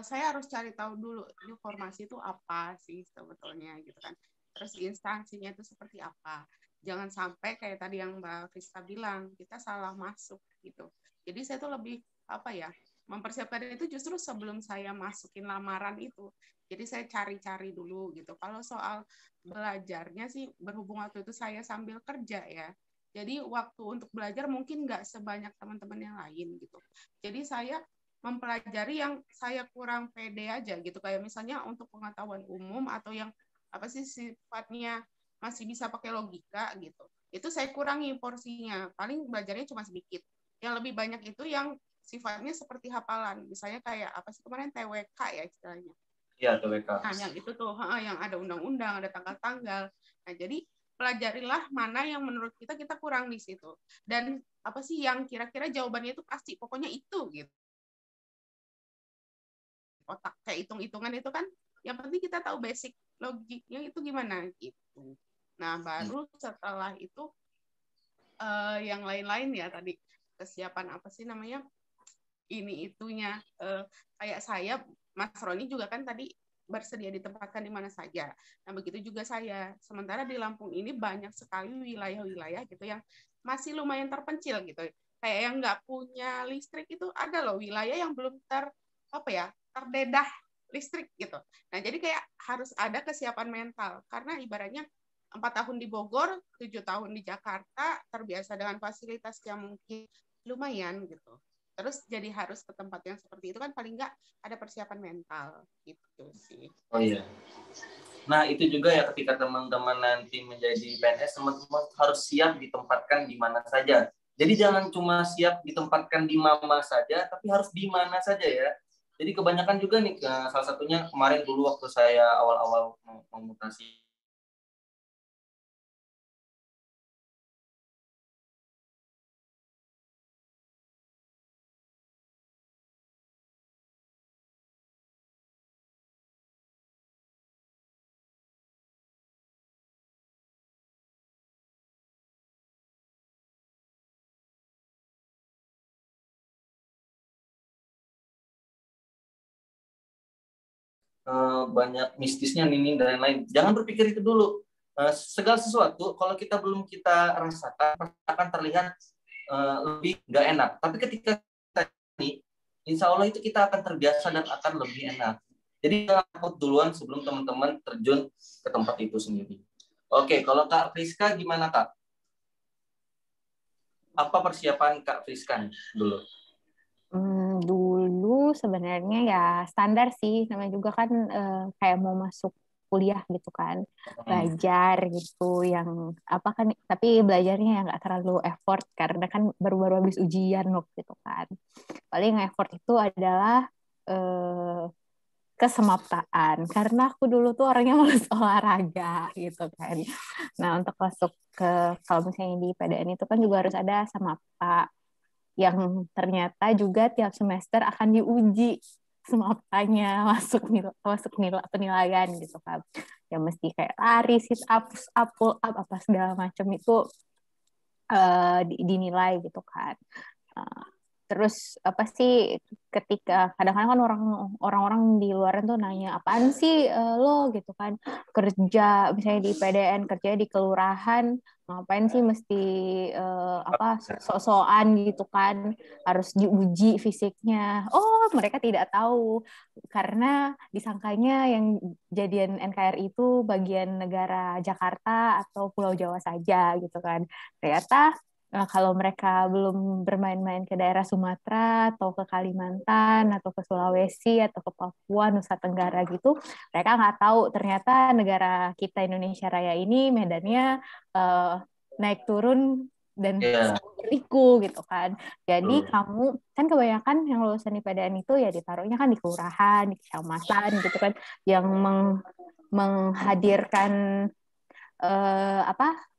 Saya harus cari tahu dulu informasi itu apa sih sebetulnya gitu kan. Terus instansinya itu seperti apa. Jangan sampai kayak tadi yang Mbak Friska bilang, kita salah masuk gitu. Jadi saya tuh lebih apa ya, mempersiapkan itu justru sebelum saya masukin lamaran itu. Jadi saya cari-cari dulu gitu. Kalau soal belajarnya sih berhubung waktu itu saya sambil kerja ya. Jadi waktu untuk belajar mungkin nggak sebanyak teman-teman yang lain gitu. Jadi saya mempelajari yang saya kurang pede aja gitu, kayak misalnya untuk pengetahuan umum atau yang apa sih sifatnya masih bisa pakai logika gitu, itu saya kurangi porsinya, paling belajarnya cuma sedikit. Yang lebih banyak itu yang sifatnya seperti hafalan, misalnya kayak apa sih kemarin TWK ya istilahnya. Iya, TWK. Nah yang itu tuh yang ada undang-undang, ada tanggal-tanggal. Nah jadi pelajarilah mana yang menurut kita kurang di situ, dan apa sih yang kira-kira jawabannya itu pasti pokoknya itu gitu. Otak kayak hitung-hitungan itu kan yang penting kita tahu basic logiknya itu gimana gitu. Nah baru setelah itu yang lain-lain ya tadi kesiapan apa sih namanya ini itunya kayak saya Mas Roni juga kan tadi bersedia ditempatkan di mana saja. Nah begitu juga saya. Sementara di Lampung ini banyak sekali wilayah-wilayah gitu yang masih lumayan terpencil gitu. Kayak yang nggak punya listrik itu ada loh wilayah yang belum terdedah listrik gitu. Nah, jadi kayak harus ada kesiapan mental karena ibaratnya 4 tahun di Bogor, 7 tahun di Jakarta, terbiasa dengan fasilitas yang mungkin lumayan gitu. Terus jadi harus ke tempat yang seperti itu kan paling nggak ada persiapan mental gitu sih. Oh iya. Nah, itu juga ya ketika teman-teman nanti menjadi PNS, teman-teman harus siap ditempatkan di mana saja. Jadi jangan cuma siap ditempatkan di mama saja, tapi harus di mana saja ya. Jadi kebanyakan juga nih, salah satunya kemarin dulu waktu saya awal-awal memutasi banyak mistisnya nih dan lain-lain. Jangan berpikir itu dulu. Segala sesuatu kalau kita belum kita rasakan akan terlihat lebih nggak enak. Tapi ketika kita ini, insya Allah itu kita akan terbiasa dan akan lebih enak. Jadi jangan takut duluan sebelum teman-teman terjun ke tempat itu sendiri. Oke, kalau Kak Friska gimana Kak? Apa persiapan Kak Friska dulu? Dulu itu sebenarnya ya standar sih, namanya juga kan kayak mau masuk kuliah gitu kan, belajar gitu yang apa kan, tapi belajarnya yang nggak terlalu effort karena kan baru-baru habis ujian loh gitu kan. Paling effort itu adalah kesemaptaan, karena aku dulu tuh orangnya malas olahraga gitu kan. Nah, untuk masuk ke, kalau misalnya di PDN itu kan juga harus ada samapta, yang ternyata juga tiap semester akan diuji semaptanya, masuk nilai penilaian gitu kan. Ya mesti kayak lari, sit up, push up, pull up, apa segala macam itu dinilai gitu kan. Terus apa sih, ketika kadang-kadang kan orang-orang di luar tuh nanya, apaan sih lo gitu kan, kerja misalnya di PDN, kerja di kelurahan, ngapain sih mesti apa sok-sokan gitu kan, harus diuji fisiknya. Oh, mereka tidak tahu karena disangkanya yang jadian NKRI itu bagian negara Jakarta atau Pulau Jawa saja gitu kan. Ternyata kalau mereka belum bermain-main ke daerah Sumatera atau ke Kalimantan atau ke Sulawesi atau ke Papua, Nusa Tenggara gitu, mereka nggak tahu ternyata negara kita Indonesia Raya ini medannya naik turun dan berliku gitu kan. Jadi kamu kan kebanyakan yang lulusan IPDN itu ya ditaruhnya kan di kelurahan, di kecamatan gitu kan, yang menghadirkan apa,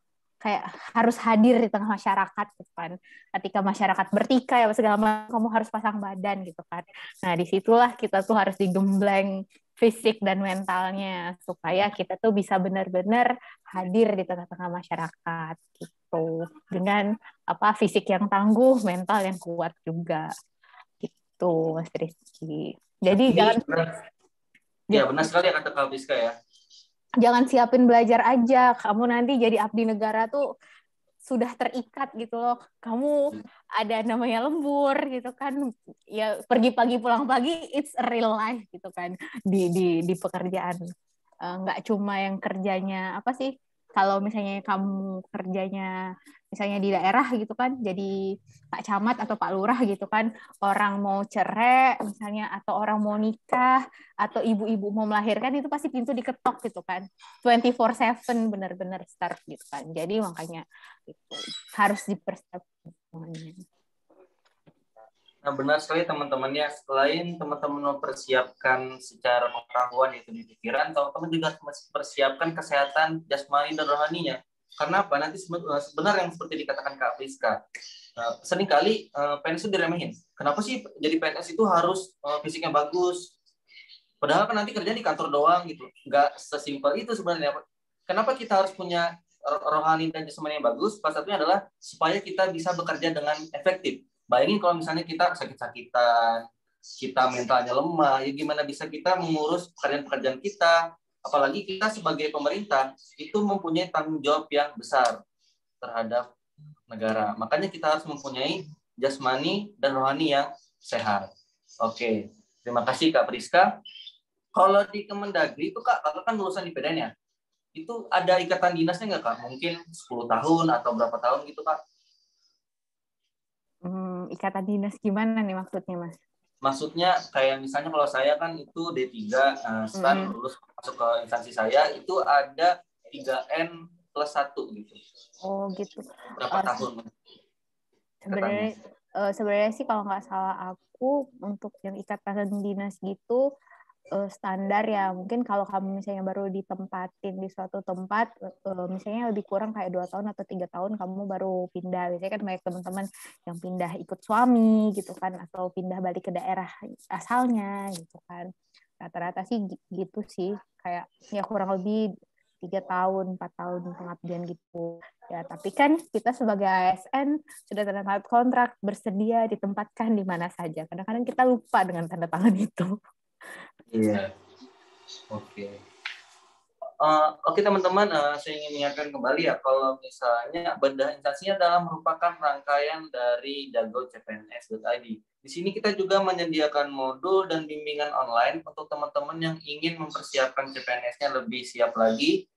kayak harus hadir di tengah masyarakat gitu kan. Ketika masyarakat bertikai apa segala macam, kamu harus pasang badan gitu kan. Nah, disitulah kita tuh harus digembleng fisik dan mentalnya supaya kita tuh bisa benar-benar hadir di tengah-tengah masyarakat gitu. Dengan apa, fisik yang tangguh, mental yang kuat juga. Gitu, Mas Rizky. Jadi benar sekali ya kata Kak Priska ya. Jangan siapin belajar aja, kamu nanti jadi abdi negara tuh sudah terikat gitu loh. Kamu ada namanya lembur gitu kan, ya pergi pagi pulang pagi, it's a real life gitu kan di pekerjaan. Nggak cuma yang kerjanya apa sih, kalau misalnya kamu kerjanya misalnya di daerah gitu kan, jadi Pak Camat atau Pak Lurah gitu kan, orang mau cerai misalnya, atau orang mau nikah, atau ibu-ibu mau melahirkan, itu pasti pintu diketok gitu kan, 24/7 benar-benar start gitu kan. Jadi makanya itu harus dipersiapkan semuanya. Nah, benar sekali teman-temannya. Selain teman-teman mempersiapkan secara pengetahuan itu di pikiran, teman-teman juga harus mempersiapkan kesehatan jasmani dan rohaninya. Karena apa? Nanti sebenarnya yang seperti dikatakan Kak Priska, seringkali PNS itu diremehin. Kenapa sih jadi PNS itu harus fisiknya bagus? Padahal kan nanti kerja di kantor doang gitu. Nggak sesimpel itu sebenarnya. Kenapa kita harus punya rohani dan jasmani yang bagus? Salah satunya adalah supaya kita bisa bekerja dengan efektif. Bayangin kalau misalnya kita sakit-sakitan, kita mentalnya lemah, ya gimana bisa kita mengurus pekerjaan-pekerjaan kita? Apalagi kita sebagai pemerintah itu mempunyai tanggung jawab yang besar terhadap negara. Makanya kita harus mempunyai jasmani dan rohani yang sehat. Oke, terima kasih Kak Priska. Kalau di Kemendagri itu Kak, Kakak kan lulusan di PDN ya? Itu ada ikatan dinasnya nggak Kak? Mungkin 10 tahun atau berapa tahun gitu Kak? Ikatan dinas gimana nih maksudnya, Mas? Maksudnya kayak misalnya kalau saya kan itu D3, setelah lulus masuk ke instansi saya, itu ada 3N+1 gitu. Oh gitu. Berapa tahun? Sebenarnya sih kalau nggak salah aku, untuk yang ikatan dinas gitu, standar ya, mungkin kalau kamu misalnya baru ditempatin di suatu tempat, misalnya lebih kurang kayak 2 tahun atau 3 tahun kamu baru pindah. Biasanya kan banyak teman-teman yang pindah ikut suami gitu kan, atau pindah balik ke daerah asalnya gitu kan. Rata-rata sih gitu sih, kayak ya kurang lebih 3 tahun, 4 tahun pengabdian gitu. Ya, tapi kan kita sebagai ASN sudah tanda tangan kontrak, bersedia ditempatkan di mana saja. Kadang-kadang kita lupa dengan tanda tangan itu. Iya. Oke. Oke teman-teman, saya ingin mengingatkan kembali ya, kalau misalnya bedah instansinya adalah merupakan rangkaian dari jago.cpns.id. Di sini kita juga menyediakan modul dan bimbingan online untuk teman-teman yang ingin mempersiapkan CPNS-nya lebih siap lagi.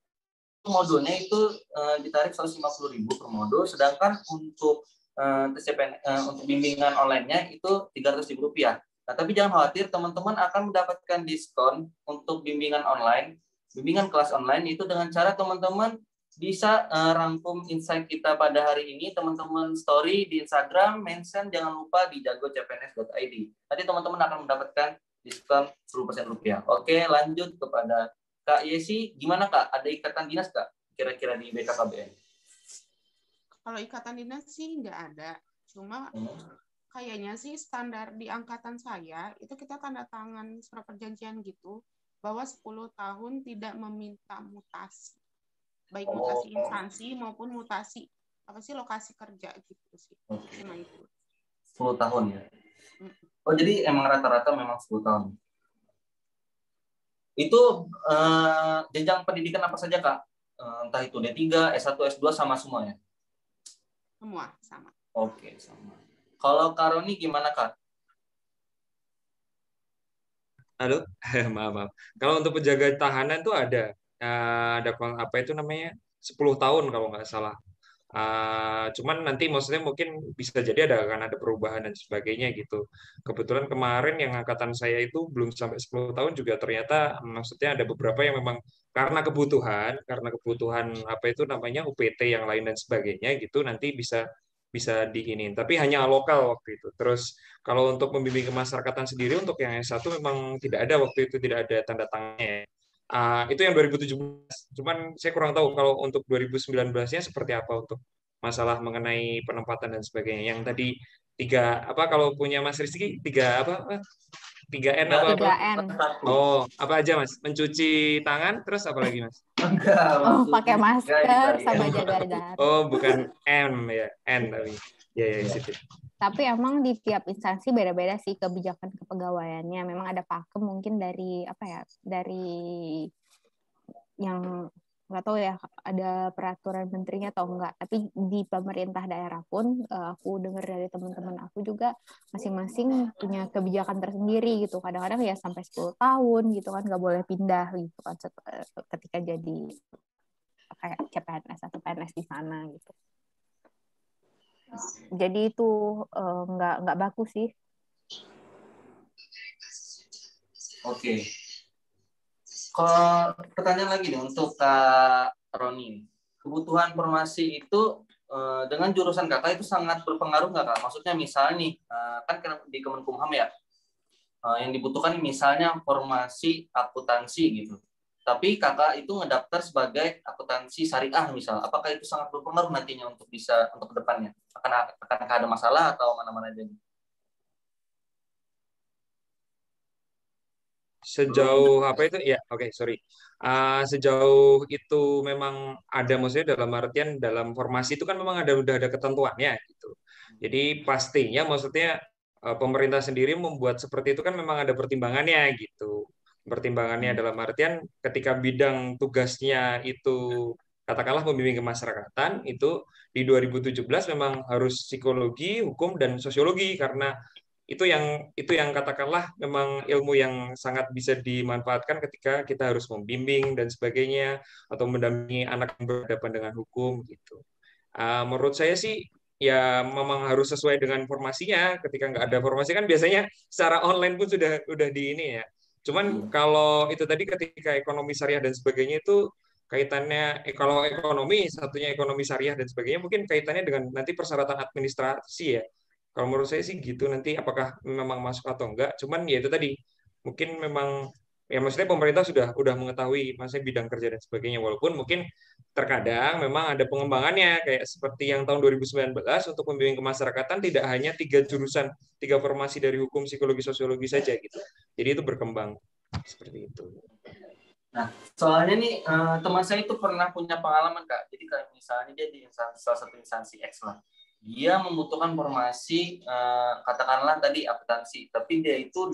Modulnya itu ditarik 150.000 per modul, sedangkan untuk untuk bimbingan online-nya itu Rp300.000. Nah, tapi jangan khawatir, teman-teman akan mendapatkan diskon untuk bimbingan online, bimbingan kelas online itu dengan cara teman-teman bisa rangkum insight kita pada hari ini, teman-teman story di Instagram, mention jangan lupa di jagocpns.id. Nanti teman-teman akan mendapatkan diskon 10% rupiah. Oke, lanjut kepada Kak Yesi. Gimana Kak? Ada ikatan dinas Kak? Kira-kira di BKKBN? Kalau ikatan dinas sih nggak ada. Cuma kayaknya sih standar di angkatan saya, itu kita tanda tangan surat perjanjian gitu, bahwa 10 tahun tidak meminta mutasi. Baik mutasi instansi maupun mutasi lokasi kerja gitu sih. Cuma itu. 10 tahun ya. Oh, jadi emang rata-rata memang 10 tahun. Itu jenjang pendidikan apa saja Kak? Entah itu D3, S1, S2 sama semua ya? Semua sama. Oke, sama. Kalau Kak Roni gimana Kak? Halo, maaf. Kalau untuk penjaga tahanan tuh ada apa itu namanya 10 tahun kalau nggak salah. Cuman nanti maksudnya mungkin bisa jadi akan ada perubahan dan sebagainya gitu. Kebetulan kemarin yang angkatan saya itu belum sampai 10 tahun juga ternyata maksudnya ada beberapa yang memang karena kebutuhan apa itu namanya UPT yang lain dan sebagainya gitu nanti bisa bisa diinin. Tapi hanya lokal waktu itu. Terus kalau untuk membimbing kemasyarakatan sendiri untuk yang S1 memang tidak ada waktu itu, tidak ada tanda tangannya. Itu yang 2017. Cuman saya kurang tahu kalau untuk 2019-nya seperti apa untuk masalah mengenai penempatan dan sebagainya. Yang tadi tiga apa kalau punya Mas Rizky tiga apa 3N apa? 3N. Oh, apa aja Mas? Mencuci tangan, terus apa lagi Mas? Enggak, Pakai masker sama ya. jaga jarak. Oh, bukan M ya, N tapi. Ya, situ. Tapi emang di tiap instansi beda-beda sih kebijakan kepegawaiannya. Memang ada pakem mungkin dari apa ya, dari yang nggak tahu ya ada peraturan menterinya atau enggak. Tapi di pemerintah daerah pun aku dengar dari teman-teman aku juga masing-masing punya kebijakan tersendiri gitu. Kadang-kadang ya sampai 10 tahun gitu kan nggak boleh pindah gitu kan ketika jadi kayak CPNS atau PNS di sana gitu. Jadi itu nggak bagus sih. Oke. Kalau pertanyaan lagi nih untuk Kak Roni. Kebutuhan formasi itu dengan jurusan kakak itu sangat berpengaruh nggak Kak? Maksudnya misalnya nih, kan di Kemenkumham ya, yang dibutuhkan misalnya formasi akuntansi gitu. Tapi kakak itu ngedaftar sebagai akuntansi syariah misal. Apakah itu sangat berpengaruh nantinya untuk kedepannya? Akan ada masalah atau mana-mana aja? Sejauh apa itu? Ya, oke, sorry. Sejauh itu memang ada maksudnya dalam artian dalam formasi itu kan memang udah ada ketentuannya gitu. Jadi pastinya maksudnya pemerintah sendiri membuat seperti itu kan memang ada pertimbangannya gitu. Pertimbangannya dalam artian ketika bidang tugasnya itu katakanlah pembimbing kemasyarakatan itu di 2017 memang harus psikologi, hukum dan sosiologi karena itu yang katakanlah memang ilmu yang sangat bisa dimanfaatkan ketika kita harus membimbing dan sebagainya atau mendampingi anak yang berhadapan dengan hukum gitu. Menurut saya sih ya memang harus sesuai dengan formasinya. Ketika nggak ada formasi kan biasanya secara online pun sudah di ini ya. Cuman kalau itu tadi ketika ekonomi syariah dan sebagainya itu kaitannya kalau ekonomi satunya ekonomi syariah dan sebagainya mungkin kaitannya dengan nanti persyaratan administrasi ya. Kalau menurut saya sih gitu nanti apakah memang masuk atau enggak. Cuman ya itu tadi mungkin memang ya maksudnya pemerintah sudah mengetahui maksudnya bidang kerja dan sebagainya walaupun mungkin terkadang memang ada pengembangannya kayak seperti yang tahun 2019 untuk pembimbing kemasyarakatan tidak hanya 3 jurusan 3 formasi dari hukum psikologi sosiologi saja gitu. Jadi itu berkembang seperti itu. Nah, soalnya nih teman saya itu pernah punya pengalaman Kak. Jadi kayak misalnya dia di salah satu instansi X lah. Dia membutuhkan formasi katakanlah tadi akuntansi, tapi dia itu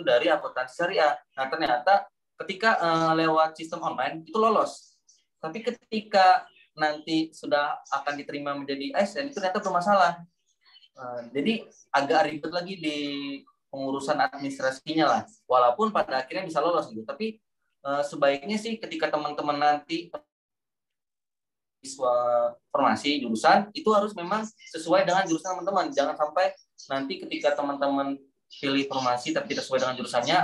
dari akuntansi syariah. Nah, ternyata ketika lewat sistem online itu lolos. Tapi ketika nanti sudah akan diterima menjadi ASN itu ternyata bermasalah. Jadi agak ribet lagi di pengurusan administrasinya lah. Walaupun pada akhirnya bisa lolos gitu. Tapi sebaiknya sih ketika teman-teman nanti siswa formasi jurusan itu harus memang sesuai dengan jurusan teman-teman. Jangan sampai nanti ketika teman-teman pilih formasi tapi tidak sesuai dengan jurusannya,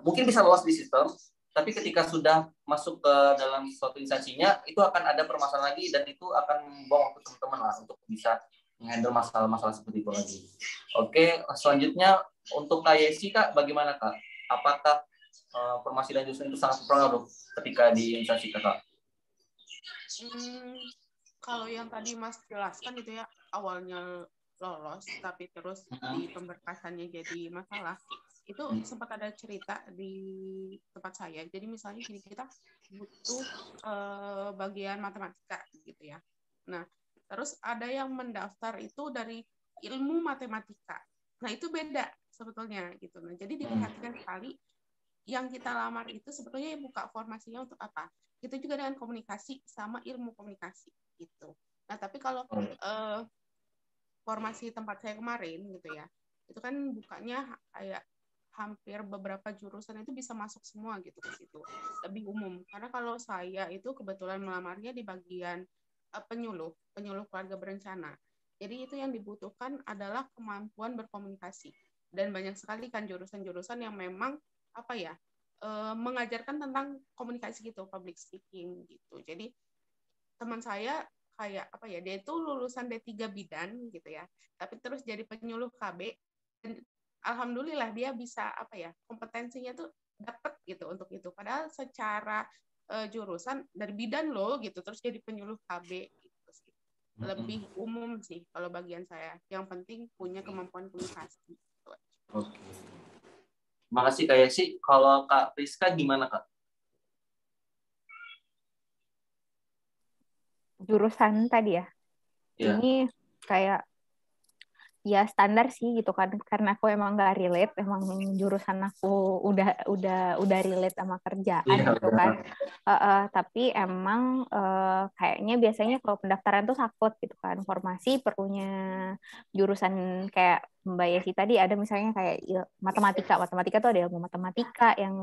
mungkin bisa lolos di sistem, tapi ketika sudah masuk ke dalam suatu instansinya, itu akan ada permasalahan lagi dan itu akan membuang waktu teman-teman lah untuk bisa menghandle masalah-masalah seperti itu lagi. Oke, selanjutnya untuk Kak Yesi, Kak, bagaimana Kak? Apakah formasi dan jurusan itu sangat berpengaruh ketika di instansi Kakak? Kalau yang tadi Mas jelaskan itu ya, awalnya lolos tapi terus di pemberkasannya jadi masalah, itu sempat ada cerita di tempat saya. Jadi misalnya gini, kita butuh bagian matematika gitu ya. Nah, terus ada yang mendaftar itu dari ilmu matematika. Nah, itu beda sebetulnya gitu. Nah, jadi diperhatikan sekali yang kita lamar itu sebetulnya buka formasinya untuk apa. Itu juga dengan komunikasi sama ilmu komunikasi gitu. Nah, tapi kalau formasi tempat saya kemarin gitu ya, itu kan bukanya kayak hampir beberapa jurusan itu bisa masuk semua gitu ke situ, lebih umum. Karena kalau saya itu kebetulan melamarnya di bagian penyuluh keluarga berencana. Jadi itu yang dibutuhkan adalah kemampuan berkomunikasi, dan banyak sekali kan jurusan-jurusan yang memang apa ya, mengajarkan tentang komunikasi gitu, public speaking gitu. Jadi teman saya kayak apa ya, dia itu lulusan D3 bidan gitu ya, tapi terus jadi penyuluh KB, dan alhamdulillah dia bisa apa ya, kompetensinya tuh dapet gitu untuk itu, padahal secara jurusan dari bidan loh gitu, terus jadi penyuluh KB gitu sih. Lebih umum sih kalau bagian saya, yang penting punya kemampuan komunikasi gitu. Oke. Makasih Kak Yesi. Kalau Kak Priska gimana Kak? Jurusan tadi ya. Ya. Ini kayak ya standar sih gitu kan, karena aku emang nggak relate, emang jurusan aku udah relate sama kerjaan gitu kan. Tapi emang kayaknya biasanya kalau pendaftaran tuh takut gitu kan, formasi perlunya jurusan kayak Mbak Yesi tadi, ada misalnya kayak matematika tuh ada ilmu matematika yang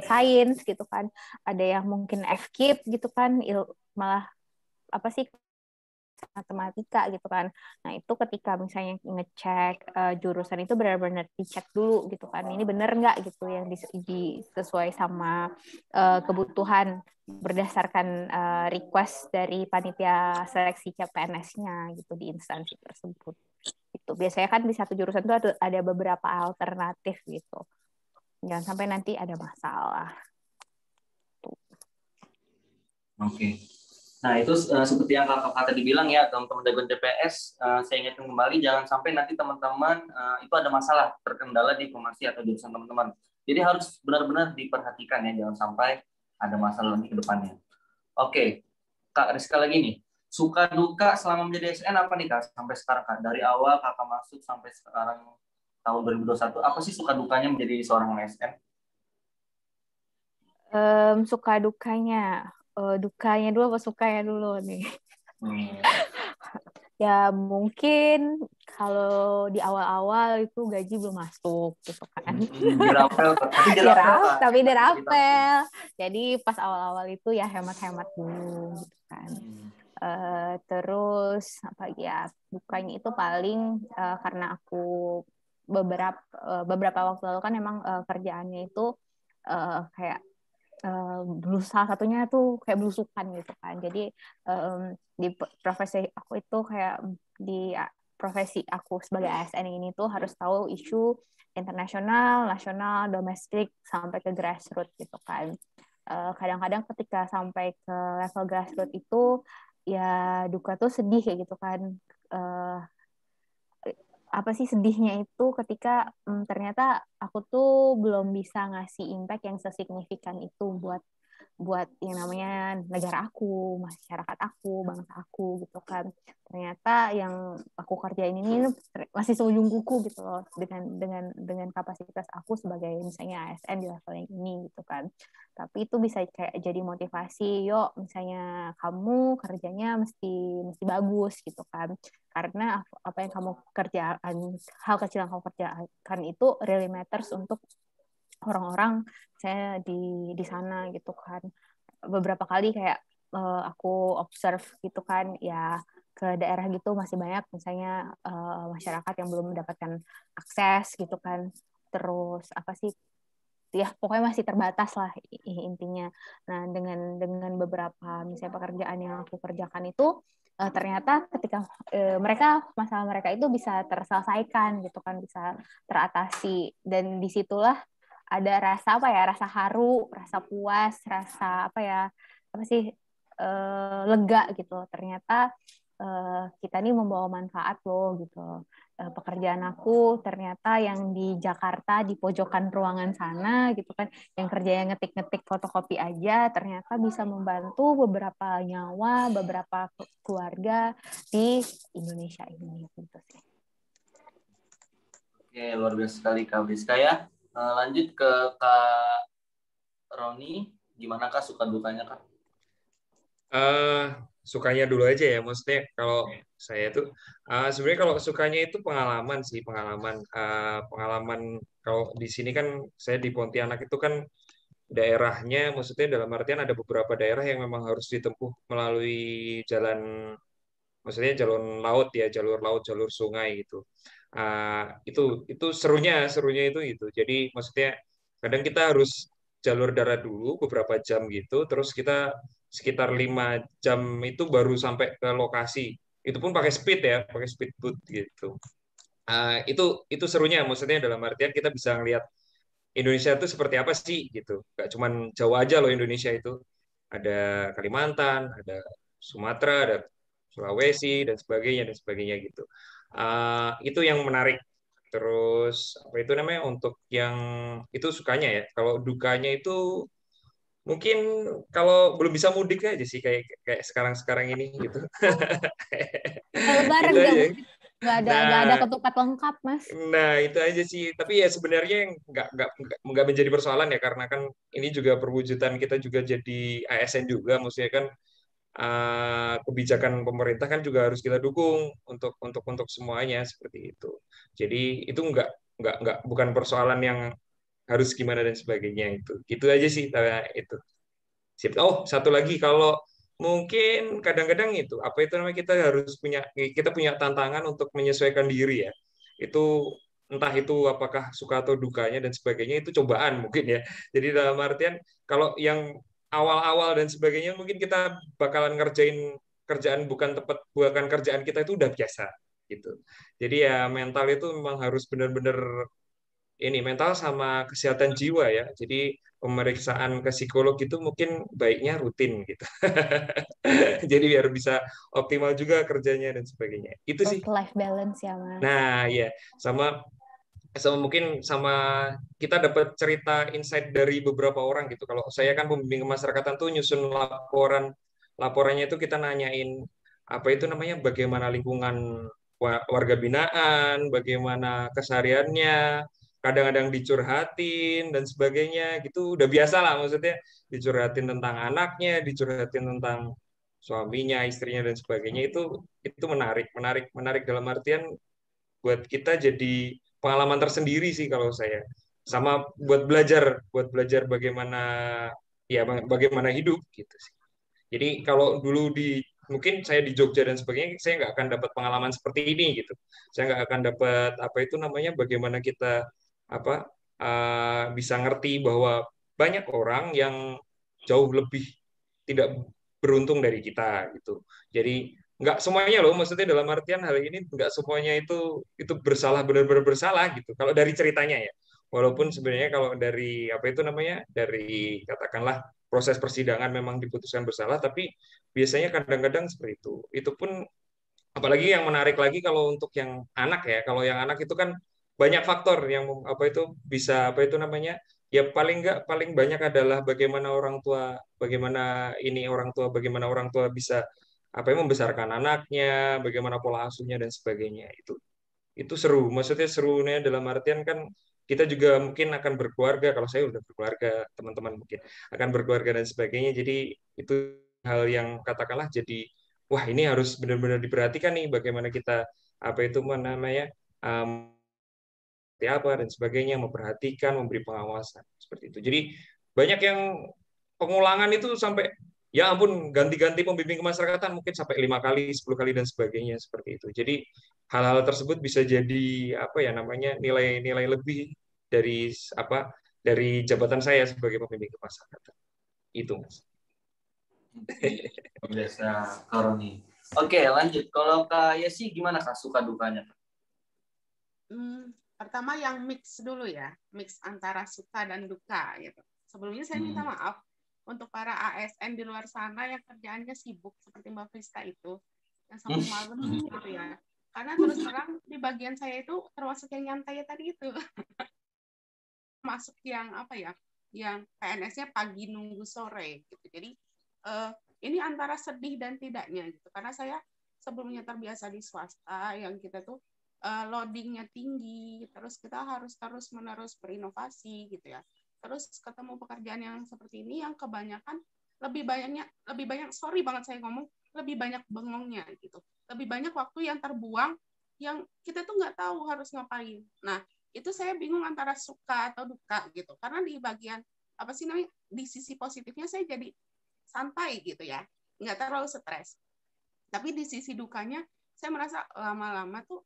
sains gitu kan, ada yang mungkin FKIP gitu kan, malah apa sih matematika gitu kan. Nah, itu ketika misalnya ngecek jurusan itu benar-benar dicek dulu gitu kan. Ini benar nggak gitu yang sesuai sama kebutuhan berdasarkan request dari panitia seleksi CPNS-nya gitu di instansi tersebut. Itu biasanya kan di satu jurusan itu ada beberapa alternatif gitu. Jangan sampai nanti ada masalah. Oke. Nah, itu seperti yang kakak tadi bilang ya, teman-teman dari TPS, saya ingatkan kembali, jangan sampai nanti teman-teman itu ada masalah, terkendala di formasi atau jurusan teman-teman. Jadi harus benar-benar diperhatikan ya, jangan sampai ada masalah lagi ke depannya. Oke, Kak Rizka lagi nih. Suka duka selama menjadi SN apa nih Kak? Sampai sekarang Kak, dari awal kakak masuk sampai sekarang tahun 2021, apa sih suka dukanya menjadi seorang SN? Suka dukanya. Dukanya dulu apa sukanya dulu nih? Ya mungkin kalau di awal-awal itu gaji belum masuk gitu kan. Dirapel, tapi dirapel. Jadi pas awal-awal itu ya hemat-hemat dulu gitu kan. Terus apa ya, dukanya itu paling karena aku beberapa waktu lalu kan emang kerjaannya itu kayak salah satunya tuh kayak belusukan gitu kan. Jadi di profesi aku itu kayak di profesi aku sebagai ASN ini tuh harus tahu isu internasional, nasional, domestik sampai ke grassroots gitu kan. Kadang-kadang ketika sampai ke level grassroots itu ya duka tuh sedih kayak gitu kan. Apa sih sedihnya itu ketika ternyata aku tuh belum bisa ngasih impact yang sesignifikan itu buat yang namanya negara aku, masyarakat aku, bangsa aku gitu kan. Ternyata yang aku kerjain ini masih seujung kuku gitu loh dengan kapasitas aku sebagai misalnya ASN di level yang ini gitu kan. Tapi itu bisa kayak jadi motivasi, yuk misalnya kamu kerjanya mesti bagus gitu kan. Karena apa yang kamu kerjakan, hal kecil yang kamu kerjakan itu really matters untuk orang-orang saya di sana gitu kan. Beberapa kali kayak aku observe gitu kan ya, ke daerah gitu masih banyak misalnya masyarakat yang belum mendapatkan akses gitu kan, terus apa sih, ya pokoknya masih terbatas lah intinya. Nah, dengan beberapa misalnya pekerjaan yang aku kerjakan itu ternyata ketika masalah mereka itu bisa terselesaikan gitu kan, bisa teratasi, dan disitulah ada rasa apa ya, rasa haru, rasa puas, rasa apa ya, apa sih, lega gitu. Ternyata kita nih membawa manfaat loh gitu. Pekerjaan aku ternyata yang di Jakarta di pojokan ruangan sana gitu kan, yang kerjanya ngetik-ngetik fotokopi aja, ternyata bisa membantu beberapa nyawa, beberapa keluarga di Indonesia ini gitu sih. Oke, luar biasa sekali Kak Friska ya. Lanjut ke Kak Roni, gimana Kak suka dukanya Kak? Sukanya dulu aja ya, maksudnya kalau saya tuh sebenarnya kalau sukanya itu pengalaman sih, pengalaman kalau di sini kan saya di Pontianak itu kan daerahnya, maksudnya dalam artian ada beberapa daerah yang memang harus ditempuh melalui jalan, maksudnya jalur laut ya, jalur laut, jalur sungai gitu. Itu serunya itu. Jadi maksudnya kadang kita harus jalur darat dulu beberapa jam gitu, terus kita sekitar 5 jam itu baru sampai ke lokasi. Itu pun pakai speed ya, pakai speedboat gitu. Itu serunya, maksudnya dalam artian kita bisa ngelihat Indonesia itu seperti apa sih gitu. Gak cuman Jawa aja loh Indonesia itu. Ada Kalimantan, ada Sumatera, ada Sulawesi dan sebagainya gitu. Itu yang menarik. Terus apa itu namanya, untuk yang itu sukanya ya. Kalau dukanya itu mungkin kalau belum bisa mudik aja sih, kayak sekarang ini gitu. Lebaran Itu nggak aja. mudik, nggak ada Nah, ketupat lengkap Mas. Nah, itu aja sih. Tapi ya sebenarnya yang nggak menjadi persoalan ya, karena kan ini juga perwujudan kita juga jadi ASN juga, maksudnya kan kebijakan pemerintah kan juga harus kita dukung untuk semuanya seperti itu. Jadi itu nggak bukan persoalan yang harus gimana dan sebagainya itu. Gitu aja sih itu. Sip. Oh, satu lagi, kalau mungkin kadang-kadang itu apa itu namanya, kita punya tantangan untuk menyesuaikan diri ya. Itu entah itu apakah suka atau dukanya dan sebagainya, itu cobaan mungkin ya. Jadi dalam artian kalau yang awal-awal dan sebagainya mungkin kita bakalan ngerjain kerjaan bukan kerjaan kita, itu udah biasa gitu. Jadi ya mental itu memang harus benar-benar ini, mental sama kesehatan jiwa ya. Jadi pemeriksaan ke psikolog itu mungkin baiknya rutin gitu. Jadi biar bisa optimal juga kerjanya dan sebagainya. Itu sih. Work life balance ya Mas. Nah, ya, sama mungkin sama kita dapat cerita insight dari beberapa orang gitu. Kalau saya kan pembimbing kemasyarakatan tuh nyusun laporannya itu kita nanyain apa itu namanya, bagaimana lingkungan warga binaan, bagaimana kesehariannya, kadang-kadang dicurhatin dan sebagainya gitu. Udah biasa lah, maksudnya dicurhatin tentang anaknya, dicurhatin tentang suaminya, istrinya dan sebagainya. Itu menarik dalam artian buat kita jadi pengalaman tersendiri sih kalau saya. Sama buat belajar bagaimana ya, bagaimana hidup gitu sih. Jadi kalau dulu mungkin saya di Jogja dan sebagainya, saya nggak akan dapat pengalaman seperti ini gitu. Saya nggak akan dapat apa itu namanya, bagaimana kita apa bisa ngerti bahwa banyak orang yang jauh lebih tidak beruntung dari kita gitu. Jadi nggak semuanya loh, maksudnya dalam artian hal ini nggak semuanya itu bersalah, benar-benar bersalah gitu. Kalau dari ceritanya ya, walaupun sebenarnya kalau dari apa itu namanya, dari katakanlah proses persidangan memang diputuskan bersalah, tapi biasanya kadang-kadang seperti itu. Itu pun apalagi yang menarik lagi kalau untuk yang anak ya, kalau yang anak itu kan banyak faktor yang apa itu bisa apa itu namanya, ya paling banyak adalah bagaimana orang tua bisa apa yang membesarkan anaknya, bagaimana pola asuhnya dan sebagainya. Itu seru, maksudnya serunya dalam artian kan kita juga mungkin akan berkeluarga, kalau saya udah berkeluarga, teman-teman mungkin akan berkeluarga dan sebagainya. Jadi itu hal yang katakanlah jadi, wah ini harus benar-benar diperhatikan nih, bagaimana kita apa itu namanya, seperti apa dan sebagainya, memperhatikan, memberi pengawasan seperti itu. Jadi banyak yang pengulangan itu sampai, ya ampun, ganti-ganti pembimbing kemasyarakatan mungkin sampai 5 kali, 10 kali dan sebagainya seperti itu. Jadi hal-hal tersebut bisa jadi apa ya namanya, nilai-nilai lebih dari jabatan saya sebagai pembimbing kemasyarakatan. Itu, Mas. Biasa Karoni. Oke, lanjut. Kalau Kak Yesi gimana Kak suka dukanya? Pertama yang mix dulu ya, mix antara suka dan duka gitu. Sebelumnya saya minta maaf untuk para ASN di luar sana yang kerjaannya sibuk seperti Mbak Friska itu, yang sampai malam gitu ya. Karena terus terang di bagian saya itu termasuk yang nyantai tadi itu. Masuk yang apa ya, yang PNS-nya pagi nunggu sore gitu. Jadi ini antara sedih dan tidaknya gitu. Karena saya sebelumnya terbiasa di swasta yang kita tuh loadingnya tinggi, terus kita harus terus-menerus berinovasi gitu ya. Terus ketemu pekerjaan yang seperti ini yang kebanyakan lebih banyak sorry banget saya ngomong, lebih banyak bengongnya gitu. Lebih banyak waktu yang terbuang yang kita tuh nggak tahu harus ngapain. Nah, itu saya bingung antara suka atau duka gitu. Karena di bagian apa sih namanya, di sisi positifnya saya jadi santai gitu ya, nggak terlalu stres. Tapi di sisi dukanya saya merasa lama-lama tuh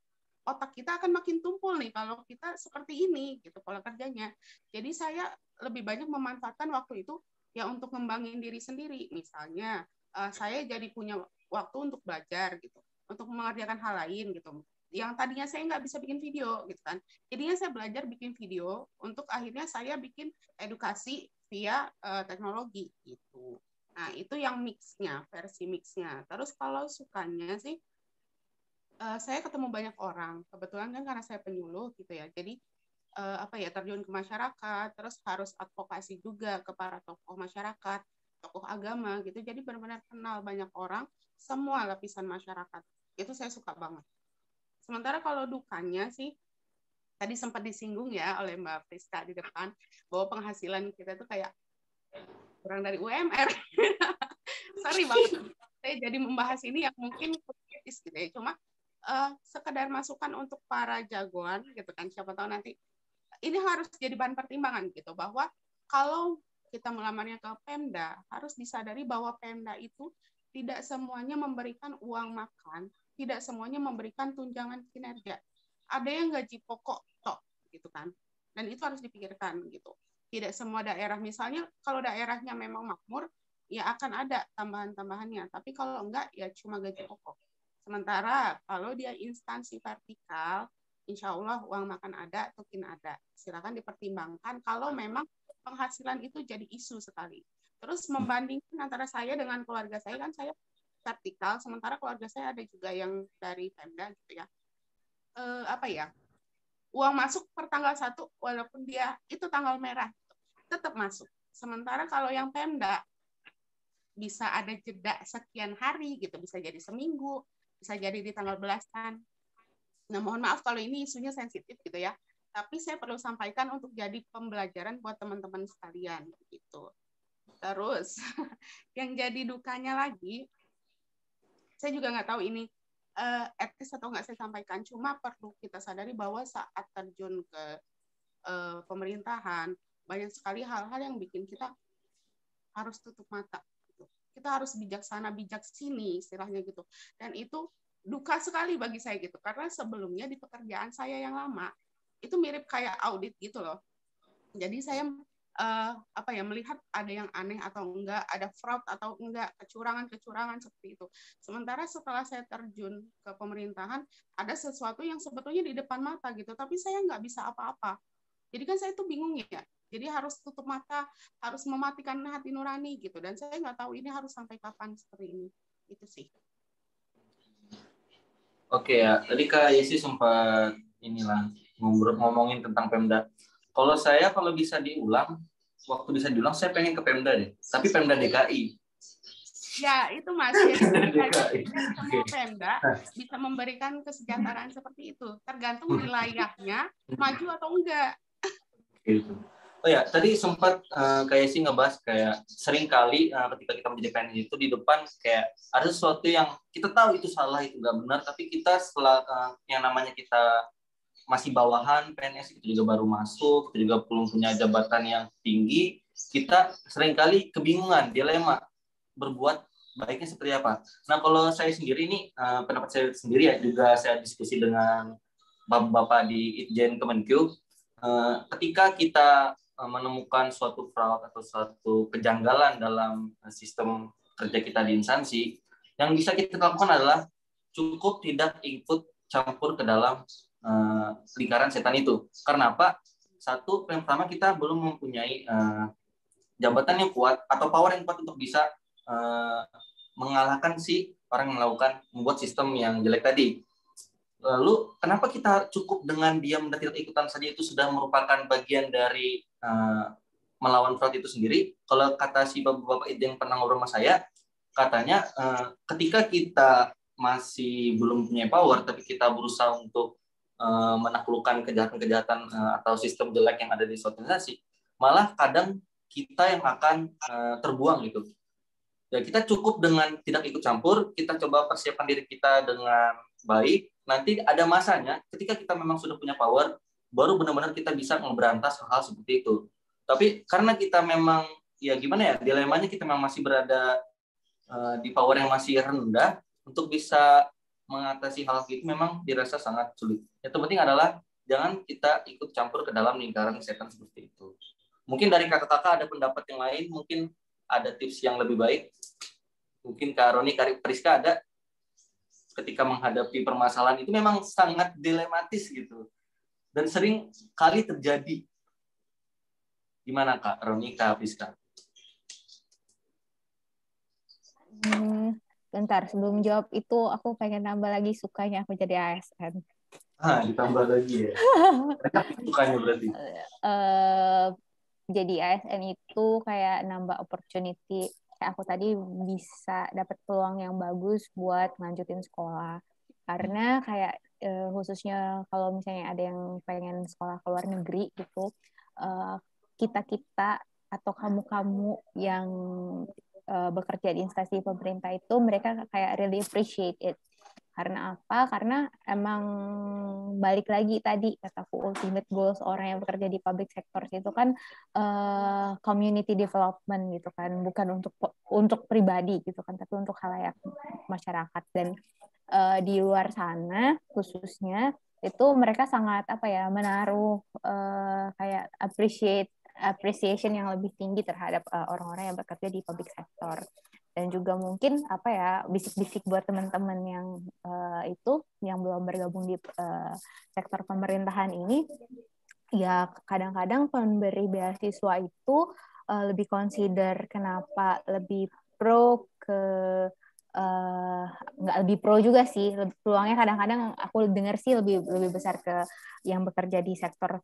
otak kita akan makin tumpul nih kalau kita seperti ini gitu pola kerjanya. Jadi saya lebih banyak memanfaatkan waktu itu ya untuk ngembangin diri sendiri. Misalnya saya jadi punya waktu untuk belajar gitu, untuk mengerjakan hal lain gitu. Yang tadinya saya nggak bisa bikin video gitu kan. Jadinya saya belajar bikin video untuk akhirnya saya bikin edukasi via teknologi gitu. Nah, itu yang mix-nya, versi mix-nya. Terus kalau sukanya sih saya ketemu banyak orang. Kebetulan kan karena saya penyuluh gitu ya. Jadi terjun ke masyarakat, terus harus advokasi juga ke para tokoh masyarakat, tokoh agama gitu. Jadi benar-benar kenal banyak orang, semua lapisan masyarakat. Itu saya suka banget. Sementara kalau dukanya sih, tadi sempat disinggung ya oleh Mbak Friska di depan, bahwa penghasilan kita tuh kayak kurang dari UMR. Sorry banget, saya jadi membahas ini yang mungkin kritis gitu ya. Cuma sekedar masukan untuk para jagoan gitu kan, siapa tahu nanti ini harus jadi bahan pertimbangan gitu, bahwa kalau kita melamarnya ke Pemda, harus disadari bahwa Pemda itu tidak semuanya memberikan uang makan, tidak semuanya memberikan tunjangan kinerja. Ada yang gaji pokok tok gitu kan, dan itu harus dipikirkan gitu. Tidak semua daerah, misalnya kalau daerahnya memang makmur, ya akan ada tambahan-tambahannya, tapi kalau enggak ya cuma gaji pokok. Sementara kalau dia instansi vertikal, insya Allah uang makan ada, tukin ada. Silakan dipertimbangkan kalau memang penghasilan itu jadi isu sekali. Terus membandingkan antara saya dengan keluarga saya, kan saya vertikal, sementara keluarga saya ada juga yang dari Pemda gitu ya. Uang masuk per tanggal 1, walaupun dia itu tanggal merah, tetap masuk. Sementara kalau yang Pemda, bisa ada jeda sekian hari gitu, bisa jadi seminggu, bisa jadi di tanggal belasan. Nah, mohon maaf kalau ini isunya sensitif gitu ya. Tapi saya perlu sampaikan untuk jadi pembelajaran buat teman-teman sekalian gitu. Terus yang jadi dukanya lagi, saya juga nggak tahu ini etis atau nggak saya sampaikan. Cuma perlu kita sadari bahwa saat terjun ke pemerintahan, banyak sekali hal-hal yang bikin kita harus tutup mata. Kita harus bijaksana, bijaksini istilahnya gitu. Dan itu duka sekali bagi saya gitu, karena sebelumnya di pekerjaan saya yang lama itu mirip kayak audit gitu loh. Jadi saya melihat ada yang aneh atau enggak, ada fraud atau enggak, kecurangan seperti itu. Sementara setelah saya terjun ke pemerintahan, ada sesuatu yang sebetulnya di depan mata gitu, tapi saya nggak bisa apa-apa. Jadi kan saya tuh bingung ya. Jadi harus tutup mata, harus mematikan hati nurani gitu. Dan saya nggak tahu ini harus sampai kapan seperti ini. Itu sih. Oke ya, tadi Kak Yesi sempat ngomongin tentang Pemda. Kalau saya bisa diulang, waktu bisa diulang saya pengen ke Pemda deh. Tapi Pemda DKI. Ya, itu Mas. Jadi semua Pemda bisa memberikan kesejahteraan seperti itu. Tergantung wilayahnya maju atau enggak. Gitu. Oh ya, tadi sempat kayak sih ngebahas kayak sering kali ketika kita menjadi PNS itu di depan kayak ada sesuatu yang kita tahu itu salah, itu nggak benar, tapi kita setelah yang namanya kita masih bawahan PNS, itu juga baru masuk, kita juga belum punya jabatan yang tinggi, kita sering kali kebingungan, dilema berbuat baiknya seperti apa. Nah, kalau saya sendiri ini pendapat saya sendiri ya, juga saya diskusi dengan bapak-bapak di Itjen Kemenkeu. ketika kita menemukan suatu fraud atau suatu kejanggalan dalam sistem kerja kita di instansi, yang bisa kita lakukan adalah cukup tidak ikut campur ke dalam lingkaran setan itu. Karena apa? Satu, yang pertama kita belum mempunyai jabatan yang kuat atau power yang kuat untuk bisa mengalahkan si orang yang membuat sistem yang jelek tadi. Lalu kenapa kita cukup dengan diam dan tidak ikutan saja itu sudah merupakan bagian dari melawan fraud itu sendiri? Kalau kata si bapak-bapak itu yang pernah ngobrol sama saya, katanya ketika kita masih belum punya power, tapi kita berusaha untuk menaklukkan kejahatan-kejahatan atau sistem jelek yang ada di suatu organisasi, malah kadang kita yang akan terbuang gitu. Ya, kita cukup dengan tidak ikut campur, kita coba persiapkan diri kita dengan baik. Nanti ada masanya ketika kita memang sudah punya power, baru benar-benar kita bisa memberantas hal-hal seperti itu. Tapi karena kita memang, ya gimana ya, dilemanya kita memang masih berada di power yang masih rendah, untuk bisa mengatasi hal itu memang dirasa sangat sulit. Yang terpenting adalah jangan kita ikut campur ke dalam lingkaran setan seperti itu. Mungkin dari kakak-kakak ada pendapat yang lain, mungkin ada tips yang lebih baik. Mungkin Kak Roni, Kak Priska ada ketika menghadapi permasalahan itu memang sangat dilematis gitu. Dan sering kali terjadi. Gimana Kak Roni, Kak Priska? Bentar, sebelum jawab itu aku pengen nambah lagi sukanya aku jadi ASN. Ditambah lagi ya. Mereka sukanya berarti. Jadi ASN itu kayak nambah opportunity. Kayak aku tadi bisa dapat peluang yang bagus buat lanjutin sekolah. Karena kayak khususnya kalau misalnya ada yang pengen sekolah ke luar negeri gitu, kita atau kamu-kamu yang bekerja di instansi pemerintah itu, mereka kayak really appreciate it. Karena apa? Karena emang balik lagi tadi kataku, ultimate goals orang yang bekerja di public sector itu kan community development gitu kan, bukan untuk pribadi gitu kan, tapi untuk khalayak masyarakat. Dan di luar sana khususnya itu mereka sangat menaruh kayak appreciation yang lebih tinggi terhadap orang-orang yang bekerja di public sector. Dan juga mungkin bisik-bisik buat teman-teman yang itu yang belum bergabung di sektor pemerintahan ini, ya kadang-kadang pemberi beasiswa itu lebih consider kenapa lebih pro ke nggak lebih pro juga sih, peluangnya kadang-kadang aku dengar sih lebih besar ke yang bekerja di sektor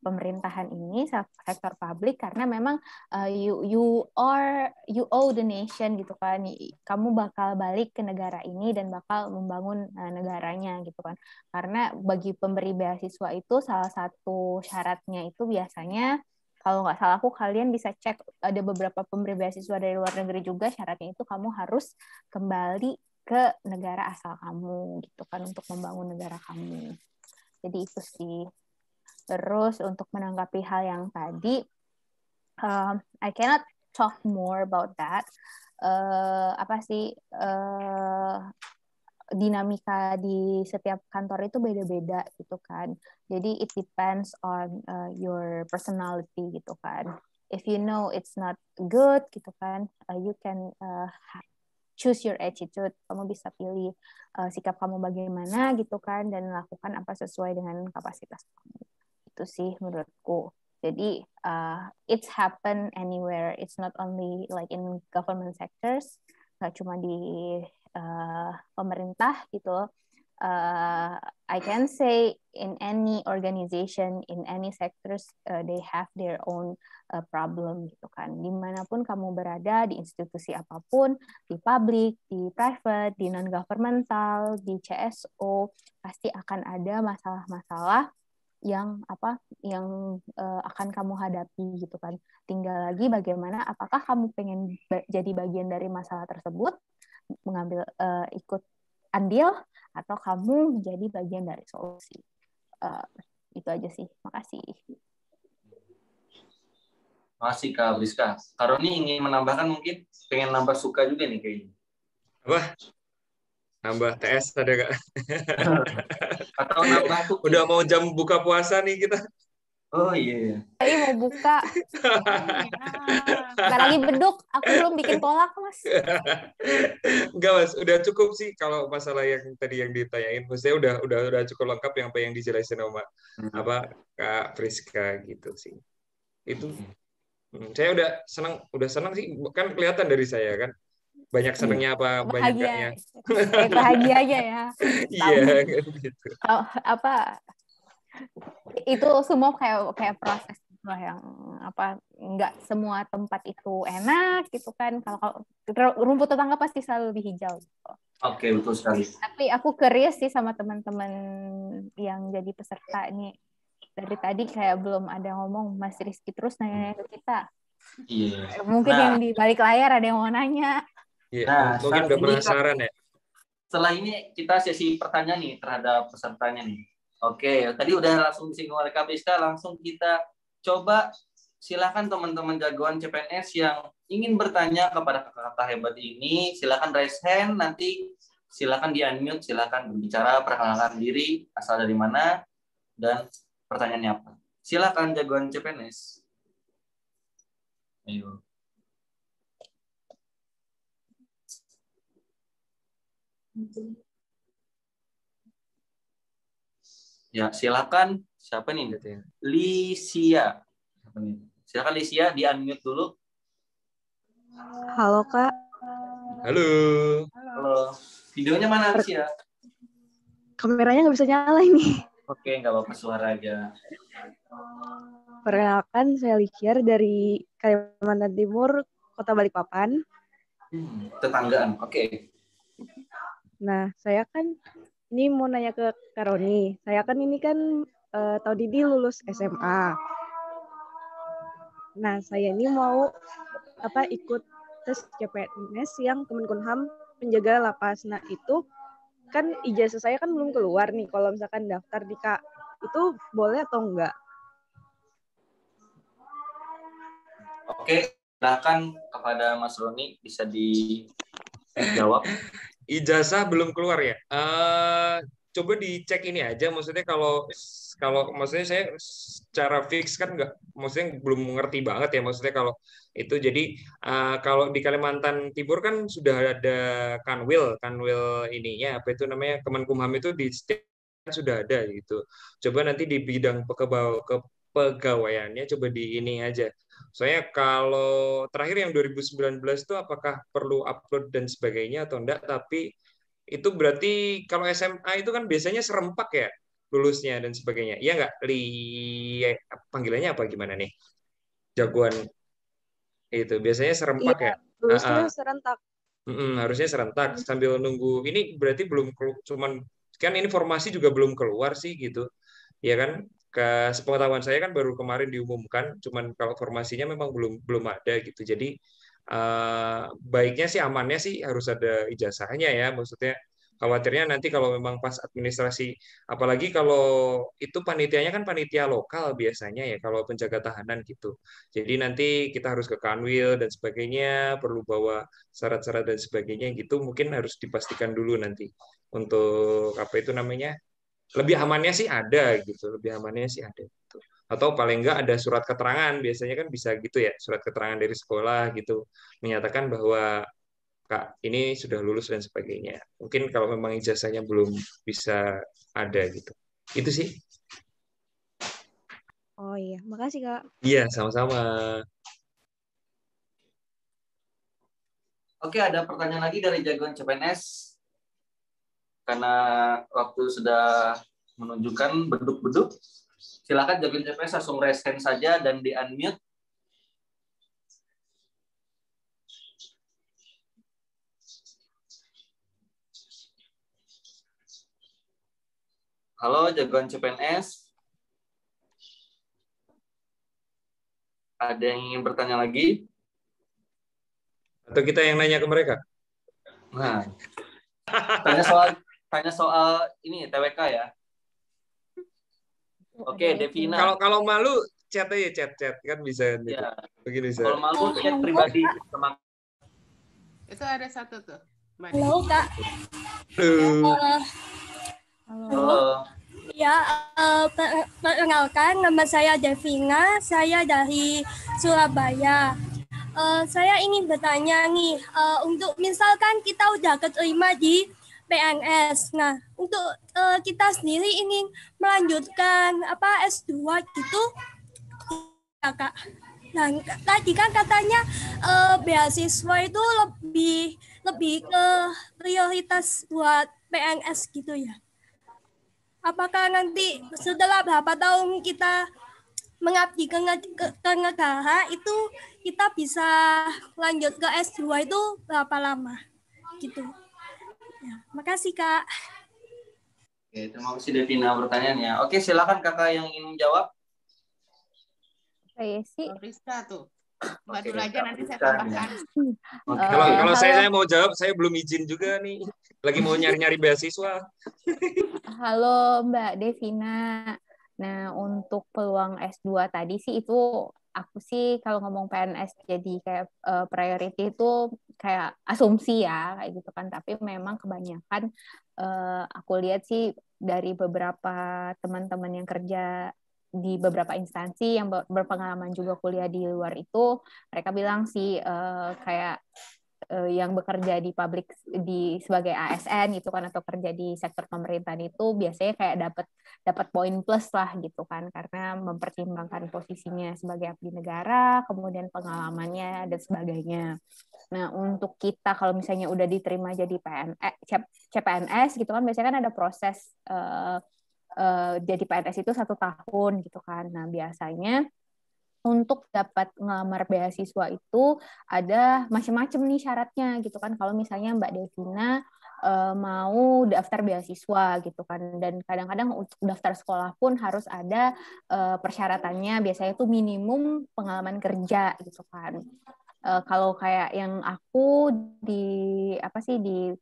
pemerintahan ini, sektor publik, karena memang you owe the nation gitu kan, kamu bakal balik ke negara ini dan bakal membangun negaranya gitu kan. Karena bagi pemberi beasiswa itu salah satu syaratnya itu biasanya, kalau nggak salah kalian bisa cek, ada beberapa pemberi beasiswa dari luar negeri juga, syaratnya itu kamu harus kembali ke negara asal kamu gitu kan, untuk membangun negara kamu. Jadi itu sih. Terus untuk menanggapi hal yang tadi, I cannot talk more about that. Dinamika di setiap kantor itu beda-beda gitu kan. Jadi it depends on your personality gitu kan. If you know it's not good gitu kan, you can choose your attitude. Kamu bisa pilih sikap kamu bagaimana gitu kan, dan lakukan apa sesuai dengan kapasitas kamu. Itu sih menurutku. Jadi it's happen anywhere. It's not only like in government sectors, nggak cuma di pemerintah gitu. I can say in any organization, in any sectors, they have their own problem gitu kan. Dimanapun kamu berada, di institusi apapun, di public, di private, di non-governmental, di CSO, pasti akan ada masalah-masalah yang akan kamu hadapi gitu kan. Tinggal lagi bagaimana, apakah kamu pengen jadi bagian dari masalah tersebut, mengambil ikut andil, atau kamu menjadi bagian dari solusi. Itu aja sih. Makasih. Makasih Kak Priska. Kak Roni ingin menambahkan, mungkin pengen nambah suka juga nih kayaknya. Apa? Nambah TS ada Kak? Atau nambah tuh? Udah mau jam buka puasa nih kita. Oh iya. Saya mau buka. Nggak lagi beduk. Aku belum bikin kolak, Mas. Enggak Mas, udah cukup sih kalau masalah yang tadi yang ditanyain. Maksudnya udah cukup lengkap yang apa yang dijelasin sama apa Kak Friska gitu sih. Itu saya udah senang sih, kan kelihatan dari saya kan banyak senangnya apa banyak enggaknya. Bahagia. Bahagia aja ya. Iya gitu. Apa itu semua kayak proses lah yang apa, nggak semua tempat itu enak gitu kan. Kalau rumput tetangga pasti selalu lebih hijau gitu. Oke, betul sekali. Tapi aku curious sih sama teman-teman yang jadi peserta ini. Dari tadi kayak belum ada ngomong, Mas Rizky terus nanya ke kita. Iya. Mungkin yang di balik layar ada yang mau nanya. Iya, mungkin udah penasaran ya. Setelah ini kita sesi pertanyaan nih terhadap pesertanya nih. Oke, tadi udah langsung disinggung oleh Kak Friska, langsung kita coba silakan teman-teman jagoan CPNS yang ingin bertanya kepada kakak-kakak hebat ini, silakan raise hand, nanti silakan di-unmute, silakan berbicara, perkenalkan diri, asal dari mana, dan pertanyaannya apa. Silakan jagoan CPNS. Ayo. Ya, silakan. Siapa nih? Lisia. Silakan Lisia, di-unmute dulu. Halo, Kak. Halo. Halo. Videonya mana, Lisia? Kameranya nggak bisa nyala ini. Oke, nggak apa-apa, suara aja. Perkenalkan, saya Lisia dari Kalimantan Timur, Kota Balikpapan. Tetanggaan, oke. Nah, saya kan ini mau nanya ke Kak Roni. Saya kan ini kan tahun ini lulus SMA. Nah, saya ini mau ikut tes CPNS yang Kemenkumham penjaga lapas. Nah, itu kan ijazah saya kan belum keluar nih. Kalau misalkan daftar di Kak, itu boleh atau enggak? Oke, silakan kepada Mas Roni bisa dijawab. Ijazah belum keluar ya. Coba dicek ini aja. Maksudnya kalau maksudnya saya secara fix kan nggak, maksudnya belum mengerti banget ya. Maksudnya kalau itu jadi kalau di Kalimantan Timur kan sudah ada kanwil ininya apa itu namanya Kemenkumham itu di setiap sudah ada gitu. Coba nanti di bidang kepegawaiannya coba di ini aja. Soalnya kalau terakhir yang 2019 itu apakah perlu upload dan sebagainya atau enggak, tapi itu berarti kalau SMA itu kan biasanya serempak ya lulusnya dan sebagainya. Iya enggak? Panggilannya apa gimana nih? Jagoan itu biasanya serempak ya. Lulusnya serentak. Harusnya serentak sambil nunggu. Ini berarti belum cuman kan informasi juga belum keluar sih gitu. Ya kan? Sepengetahuan saya kan baru kemarin diumumkan, cuman kalau formasinya memang belum ada gitu. Jadi baiknya sih amannya sih harus ada ijazahnya ya. Maksudnya khawatirnya nanti kalau memang pas administrasi, apalagi kalau itu panitianya kan panitia lokal biasanya ya kalau penjaga tahanan gitu. Jadi nanti kita harus ke Kanwil dan sebagainya, perlu bawa syarat-syarat dan sebagainya gitu. Mungkin harus dipastikan dulu nanti untuk apa itu namanya, lebih amannya sih ada gitu, lebih amannya sih ada gitu. Atau paling enggak ada surat keterangan, biasanya kan bisa gitu ya, surat keterangan dari sekolah gitu menyatakan bahwa Kak ini sudah lulus dan sebagainya. Mungkin kalau memang ijazahnya belum bisa ada gitu. Itu sih. Oh iya, makasih Kak. Iya, sama-sama. Oke, ada pertanyaan lagi dari jagoan CPNS. Karena waktu sudah menunjukkan beduk-beduk, silakan jagoan CPNS langsung raise hand saja dan di-unmute. Halo, jagoan CPNS. Ada yang ingin bertanya lagi? Atau kita yang nanya ke mereka? Nah, tanya soal ini TWK ya. Oke, Devina. Kalau malu chat aja, chat kan bisa gitu. Ya. Begini saya. Kalau malu chat pribadi sama. Itu ada satu tuh. Halo Kak. Halo. Halo. Halo. Ya, perkenalkan nama saya Devina, saya dari Surabaya. Saya ingin bertanya nih, untuk misalkan kita udah keterima di PNS, nah untuk kita sendiri ingin melanjutkan S2 gitu, ya Kak. Nah, tadi kan katanya beasiswa itu lebih ke prioritas buat PNS gitu ya. Apakah nanti setelah berapa tahun kita mengabdi ke negara itu kita bisa lanjut ke S2 itu berapa lama gitu. Ya, makasih Kak. Oke, terima kasih Devina pertanyaannya. Oke, silakan kakak yang ingin menjawab. Saya sih Rizka tuh. Mbak Oke, dulu aja nanti saya Rizka, tambahkan. Oke. Kalau halo. saya mau jawab, saya belum izin juga nih. Lagi mau nyari-nyari beasiswa. Halo Mbak Devina. Nah, untuk peluang S2 tadi sih itu aku sih kalau ngomong PNS jadi kayak priority itu kayak asumsi ya kayak gitu kan. Tapi memang kebanyakan aku lihat sih dari beberapa teman-teman yang kerja di beberapa instansi yang berpengalaman juga kuliah di luar itu, mereka bilang sih kayak yang bekerja di publik sebagai ASN gitu kan atau kerja di sektor pemerintahan itu biasanya kayak dapat poin plus lah gitu kan karena mempertimbangkan posisinya sebagai abdi negara, kemudian pengalamannya dan sebagainya. Nah, untuk kita kalau misalnya udah diterima jadi CPNS gitu kan biasanya kan ada proses jadi PNS itu 1 tahun gitu kan. Nah, biasanya untuk dapat ngelamar beasiswa itu ada macam-macam nih syaratnya gitu kan. Kalau misalnya Mbak Devina mau daftar beasiswa gitu kan, dan kadang-kadang untuk daftar sekolah pun harus ada persyaratannya. Biasanya itu minimum pengalaman kerja gitu kan. Kalau kayak yang aku di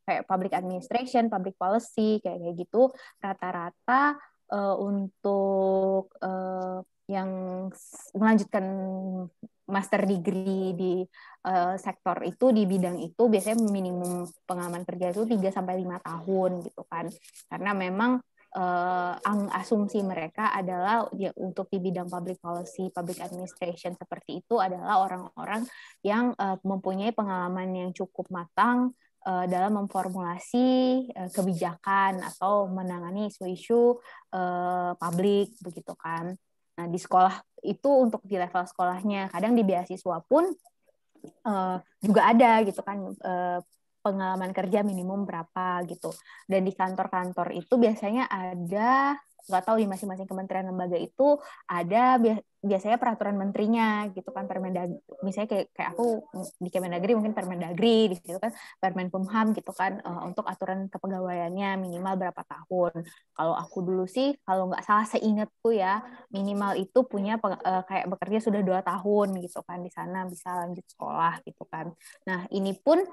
kayak public administration, public policy kayak gitu, rata-rata untuk yang melanjutkan master degree di sektor itu di bidang itu biasanya minimum pengalaman kerja itu 3-5 tahun gitu kan. Karena memang asumsi mereka adalah untuk di bidang public policy, public administration seperti itu adalah orang-orang yang mempunyai pengalaman yang cukup matang dalam memformulasi kebijakan atau menangani isu-isu publik begitu kan. Nah, di sekolah itu untuk di level sekolahnya, kadang di beasiswa pun juga ada gitu kan pengalaman kerja minimum berapa gitu. Dan di kantor-kantor itu biasanya ada, nggak tahu di masing-masing kementerian lembaga itu ada biasanya peraturan menterinya gitu kan, misalnya kayak aku di Kemendagri mungkin Permendagri, di situ kan Permenkumham gitu kan untuk aturan kepegawaiannya minimal berapa tahun. Kalau aku dulu sih kalau nggak salah seingatku ya minimal itu punya kayak bekerja sudah 2 tahun gitu kan di sana bisa lanjut sekolah gitu kan. Nah, ini pun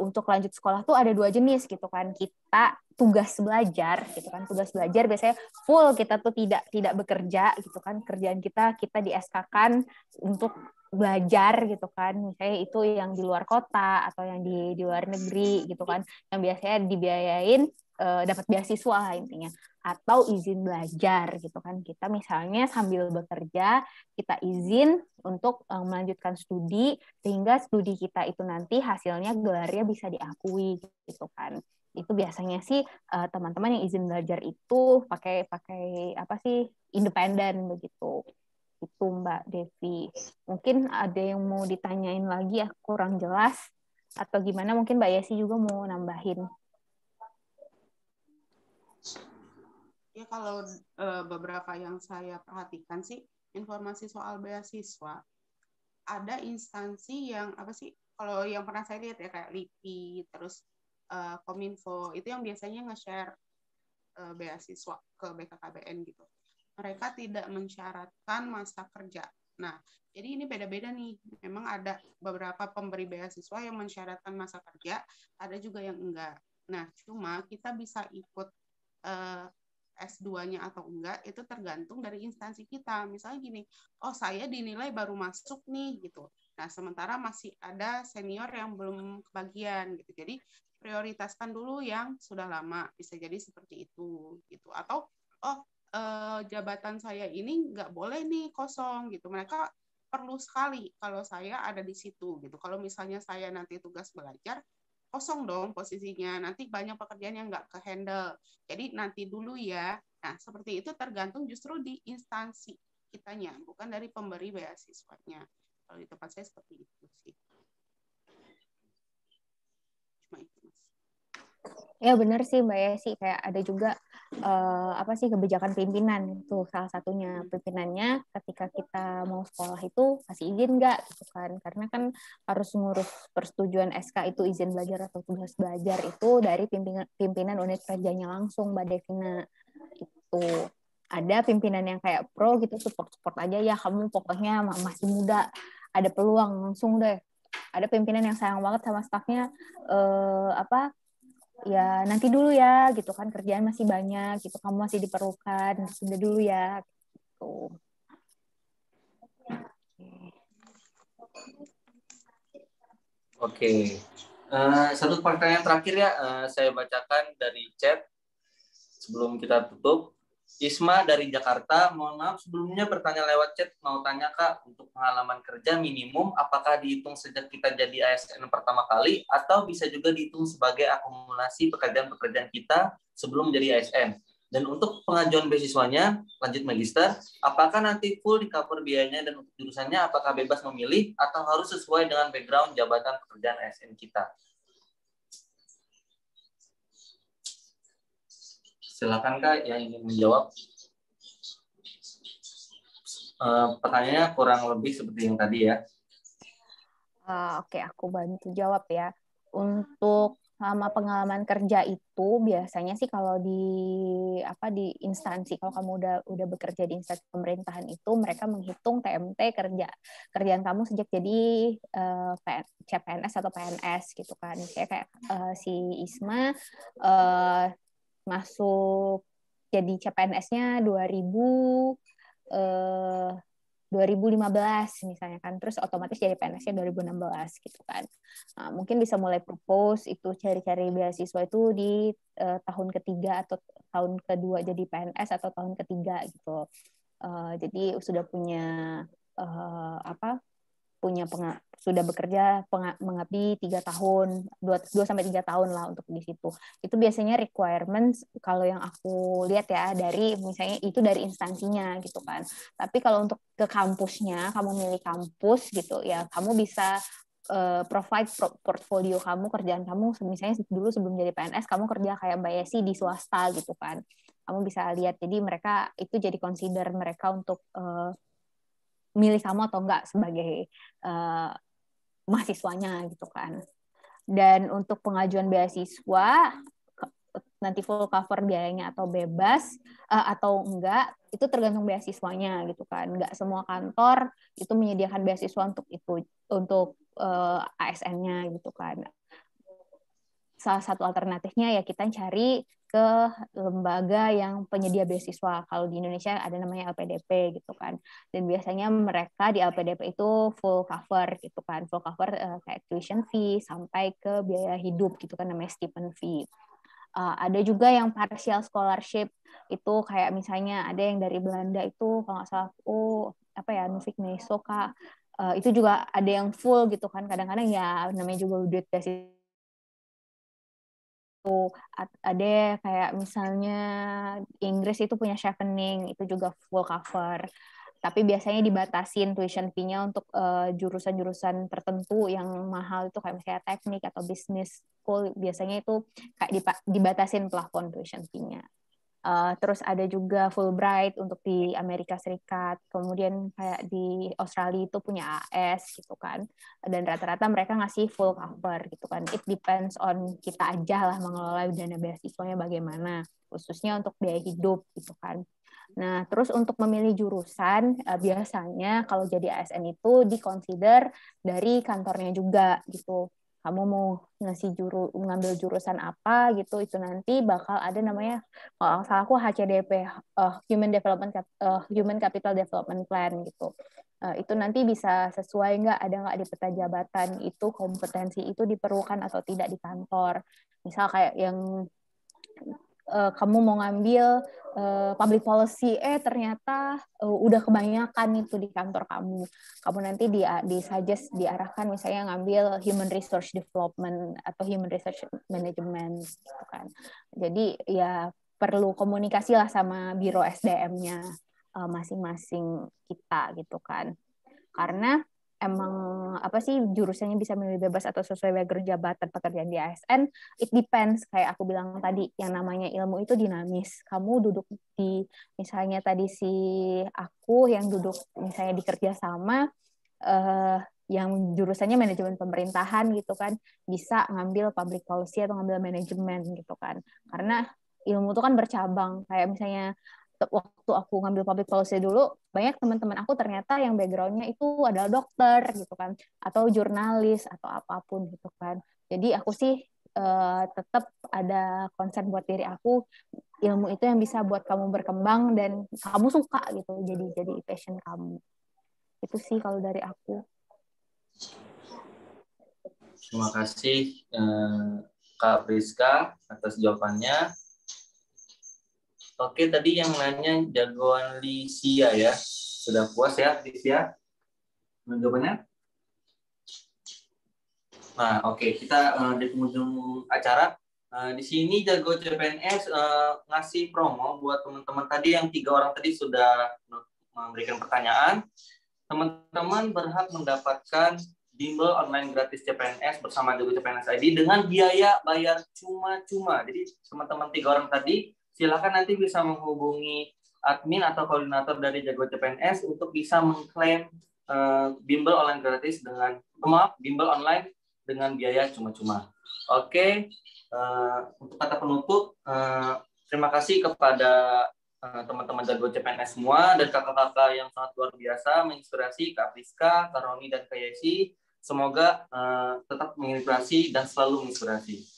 untuk lanjut sekolah tuh ada 2 jenis gitu kan. Kita tugas belajar gitu kan. Tugas belajar biasanya full kita tuh tidak bekerja gitu kan. Kerjaan kita di SK-kan untuk belajar gitu kan. Misalnya itu yang di luar kota atau yang di luar negeri gitu kan. Yang biasanya dibiayain dapat beasiswa lah intinya, atau izin belajar gitu kan. Kita misalnya sambil bekerja kita izin untuk melanjutkan studi sehingga studi kita itu nanti hasilnya gelarnya bisa diakui gitu kan. Itu biasanya sih teman-teman yang izin belajar itu pakai apa sih independen begitu. Itu Mbak Devi. Mungkin ada yang mau ditanyain lagi ya kurang jelas atau gimana, mungkin Mbak Yesi juga mau nambahin. Ya kalau beberapa yang saya perhatikan sih informasi soal beasiswa ada instansi yang apa sih, kalau yang pernah saya lihat ya kayak LIPI terus Kominfo itu yang biasanya nge-share beasiswa ke BKKBN gitu. Mereka tidak mensyaratkan masa kerja. Nah, jadi ini beda-beda nih. Memang ada beberapa pemberi beasiswa yang mensyaratkan masa kerja, ada juga yang enggak. Nah, cuma kita bisa ikut S2-nya atau enggak itu tergantung dari instansi kita. Misalnya gini, oh saya dinilai baru masuk nih gitu. Nah, sementara masih ada senior yang belum kebagian gitu. Jadi prioritaskan dulu yang sudah lama, bisa jadi seperti itu gitu. Atau oh jabatan saya ini nggak boleh nih kosong gitu. Mereka perlu sekali kalau saya ada di situ gitu. Kalau misalnya saya nanti tugas belajar, kosong dong posisinya. Nanti banyak pekerjaan yang nggak ke-handle. Jadi nanti dulu ya. Nah, seperti itu tergantung justru di instansi kitanya, bukan dari pemberi beasiswanya. Kalau di tempat saya seperti itu sih. Cuma itu, Mas. Ya benar sih Mbak Yesi, kayak ada juga apa sih kebijakan pimpinan itu salah satunya. Pimpinannya ketika kita mau sekolah itu kasih izin nggak gitu kan, karena kan harus ngurus persetujuan SK itu izin belajar atau tugas belajar itu dari pimpinan unit kerjanya langsung Mbak Devina. Itu ada pimpinan yang kayak pro gitu, support aja ya, kamu pokoknya masih muda, ada peluang langsung deh. Ada pimpinan yang sayang banget sama stafnya, apa ya nanti dulu ya gitu kan, kerjaan masih banyak gitu, kamu masih diperlukan, sudah dulu ya gitu. Oke. Satu pertanyaan terakhir ya, saya bacakan dari chat sebelum kita tutup. Isma dari Jakarta, mohon maaf sebelumnya bertanya lewat chat, mau tanya Kak, untuk pengalaman kerja minimum apakah dihitung sejak kita jadi ASN pertama kali atau bisa juga dihitung sebagai akumulasi pekerjaan-pekerjaan kita sebelum menjadi ASN? Dan untuk pengajuan beasiswanya, lanjut magister, apakah nanti full di cover biayanya, dan untuk jurusannya apakah bebas memilih atau harus sesuai dengan background jabatan pekerjaan ASN kita? Silakan Kak yang ingin menjawab. Pertanyaannya kurang lebih seperti yang tadi ya. Oke, aku bantu jawab ya. Untuk sama pengalaman kerja itu biasanya sih kalau di instansi, kalau kamu udah bekerja di instansi pemerintahan itu mereka menghitung TMT kerjaan kamu sejak jadi CPNS atau PNS gitu kan. Kayak si Isma masuk jadi CPNS-nya 2015 misalnya kan, terus otomatis jadi PNS-nya 2016 gitu kan. Nah, mungkin bisa mulai propose itu cari-cari beasiswa itu di tahun ketiga atau tahun kedua jadi PNS atau tahun ketiga gitu. Jadi sudah punya sudah bekerja mengabdi 3 tahun, 2-3 tahun lah untuk di situ. Itu biasanya requirements kalau yang aku lihat ya, dari misalnya itu dari instansinya gitu kan. Tapi kalau untuk ke kampusnya, kamu milih kampus gitu ya, kamu bisa provide portfolio kamu, kerjaan kamu misalnya dulu sebelum jadi PNS kamu kerja kayak Mbak Yesi di swasta gitu kan. Kamu bisa lihat, jadi mereka itu jadi consider mereka untuk milih kamu atau enggak sebagai mahasiswanya gitu kan. Dan untuk pengajuan beasiswa nanti full cover biayanya atau bebas atau enggak itu tergantung beasiswanya gitu kan. Enggak semua kantor itu menyediakan beasiswa untuk itu, untuk ASN-nya gitu kan. Salah satu alternatifnya ya kita cari ke lembaga yang penyedia beasiswa. Kalau di Indonesia ada namanya LPDP gitu kan. Dan biasanya mereka di LPDP itu full cover gitu kan. Full cover kayak tuition fee sampai ke biaya hidup gitu kan, namanya stipend fee. Ada juga yang partial scholarship, itu kayak misalnya ada yang dari Belanda itu kalau nggak salah Nufik Neso Kak. Itu juga ada yang full gitu kan. Kadang-kadang ya namanya juga duit beasiswa. Ada kayak misalnya Inggris itu punya chevening, itu juga full cover. Tapi biasanya dibatasin tuition fee-nya untuk jurusan-jurusan tertentu yang mahal itu kayak misalnya teknik atau business school, biasanya itu kayak dibatasin plafon tuition fee-nya. Terus ada juga Fulbright untuk di Amerika Serikat, kemudian kayak di Australia itu punya AS gitu kan, dan rata-rata mereka ngasih full cover gitu kan. It depends on kita aja lah mengelola dana beasiswanya bagaimana, khususnya untuk biaya hidup gitu kan. Nah, terus untuk memilih jurusan, biasanya kalau jadi ASN itu dikonsider dari kantornya juga gitu. Kamu mau ngambil jurusan apa gitu, itu nanti bakal ada namanya, kalau salah aku HCDP, Human Capital Development Plan gitu. Itu nanti bisa sesuai ada nggak di peta jabatan itu kompetensi itu diperlukan atau tidak di kantor. Misal kayak yang kamu mau ngambil public policy, ternyata udah kebanyakan itu di kantor kamu. Kamu nanti di-suggest, diarahkan misalnya ngambil human resource development atau human resource management gitu kan. Jadi ya perlu komunikasi lah sama biro SDM-nya masing-masing kita gitu kan. Karena emang apa sih jurusannya bisa memilih bebas atau sesuai background jabatan pekerjaan di ASN, it depends. Kayak aku bilang tadi, yang namanya ilmu itu dinamis. Kamu duduk di, misalnya tadi si aku yang duduk misalnya di kerjasama, yang jurusannya manajemen pemerintahan gitu kan, bisa ngambil public policy atau ngambil manajemen gitu kan. Karena ilmu itu kan bercabang. Kayak misalnya waktu aku ngambil public policy dulu, banyak teman-teman aku ternyata yang background-nya itu adalah dokter gitu kan, atau jurnalis atau apapun gitu kan. Jadi aku sih tetap ada concern buat diri aku, ilmu itu yang bisa buat kamu berkembang dan kamu suka gitu, jadi passion kamu. Itu sih kalau dari aku. Terima kasih Kak Priska atas jawabannya. Oke, tadi yang nanya jagoan Lisia ya. Sudah puas ya, Lisia? Jawabannya? Nah, oke. Kita di penghujung acara. Di sini Jago CPNS ngasih promo buat teman-teman tadi yang 3 orang tadi sudah memberikan pertanyaan. Teman-teman berhak mendapatkan bimbel online gratis CPNS bersama Jago CPNS ID dengan biaya bayar cuma-cuma. Jadi teman-teman 3 orang tadi silakan nanti bisa menghubungi admin atau koordinator dari Jago CPNS untuk bisa mengklaim bimbel online gratis bimbel online dengan biaya cuma-cuma. Oke, untuk kata penutup, terima kasih kepada teman-teman Jago CPNS semua dan kakak-kakak yang sangat luar biasa menginspirasi, Kak Priska, Kak Roni, dan Kak Yesi. Semoga tetap menginspirasi dan selalu menginspirasi.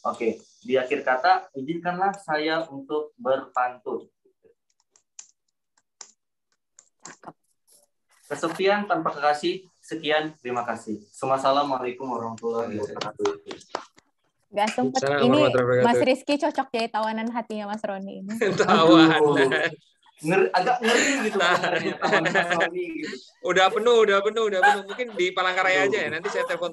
Oke, di akhir kata, izinkanlah saya untuk berpantun. Kesepian tanpa kekasih, sekian, terima kasih. Assalamualaikum warahmatullahi wabarakatuh. Gak sempet, ini Mas Rizky cocok jadi tawanan hatinya Mas Roni ini. Tawanan. Agak ngeri gitu. Tawanan Mas Roni gitu. Udah penuh. Mungkin di Palangkaraya aja ya, nanti saya telepon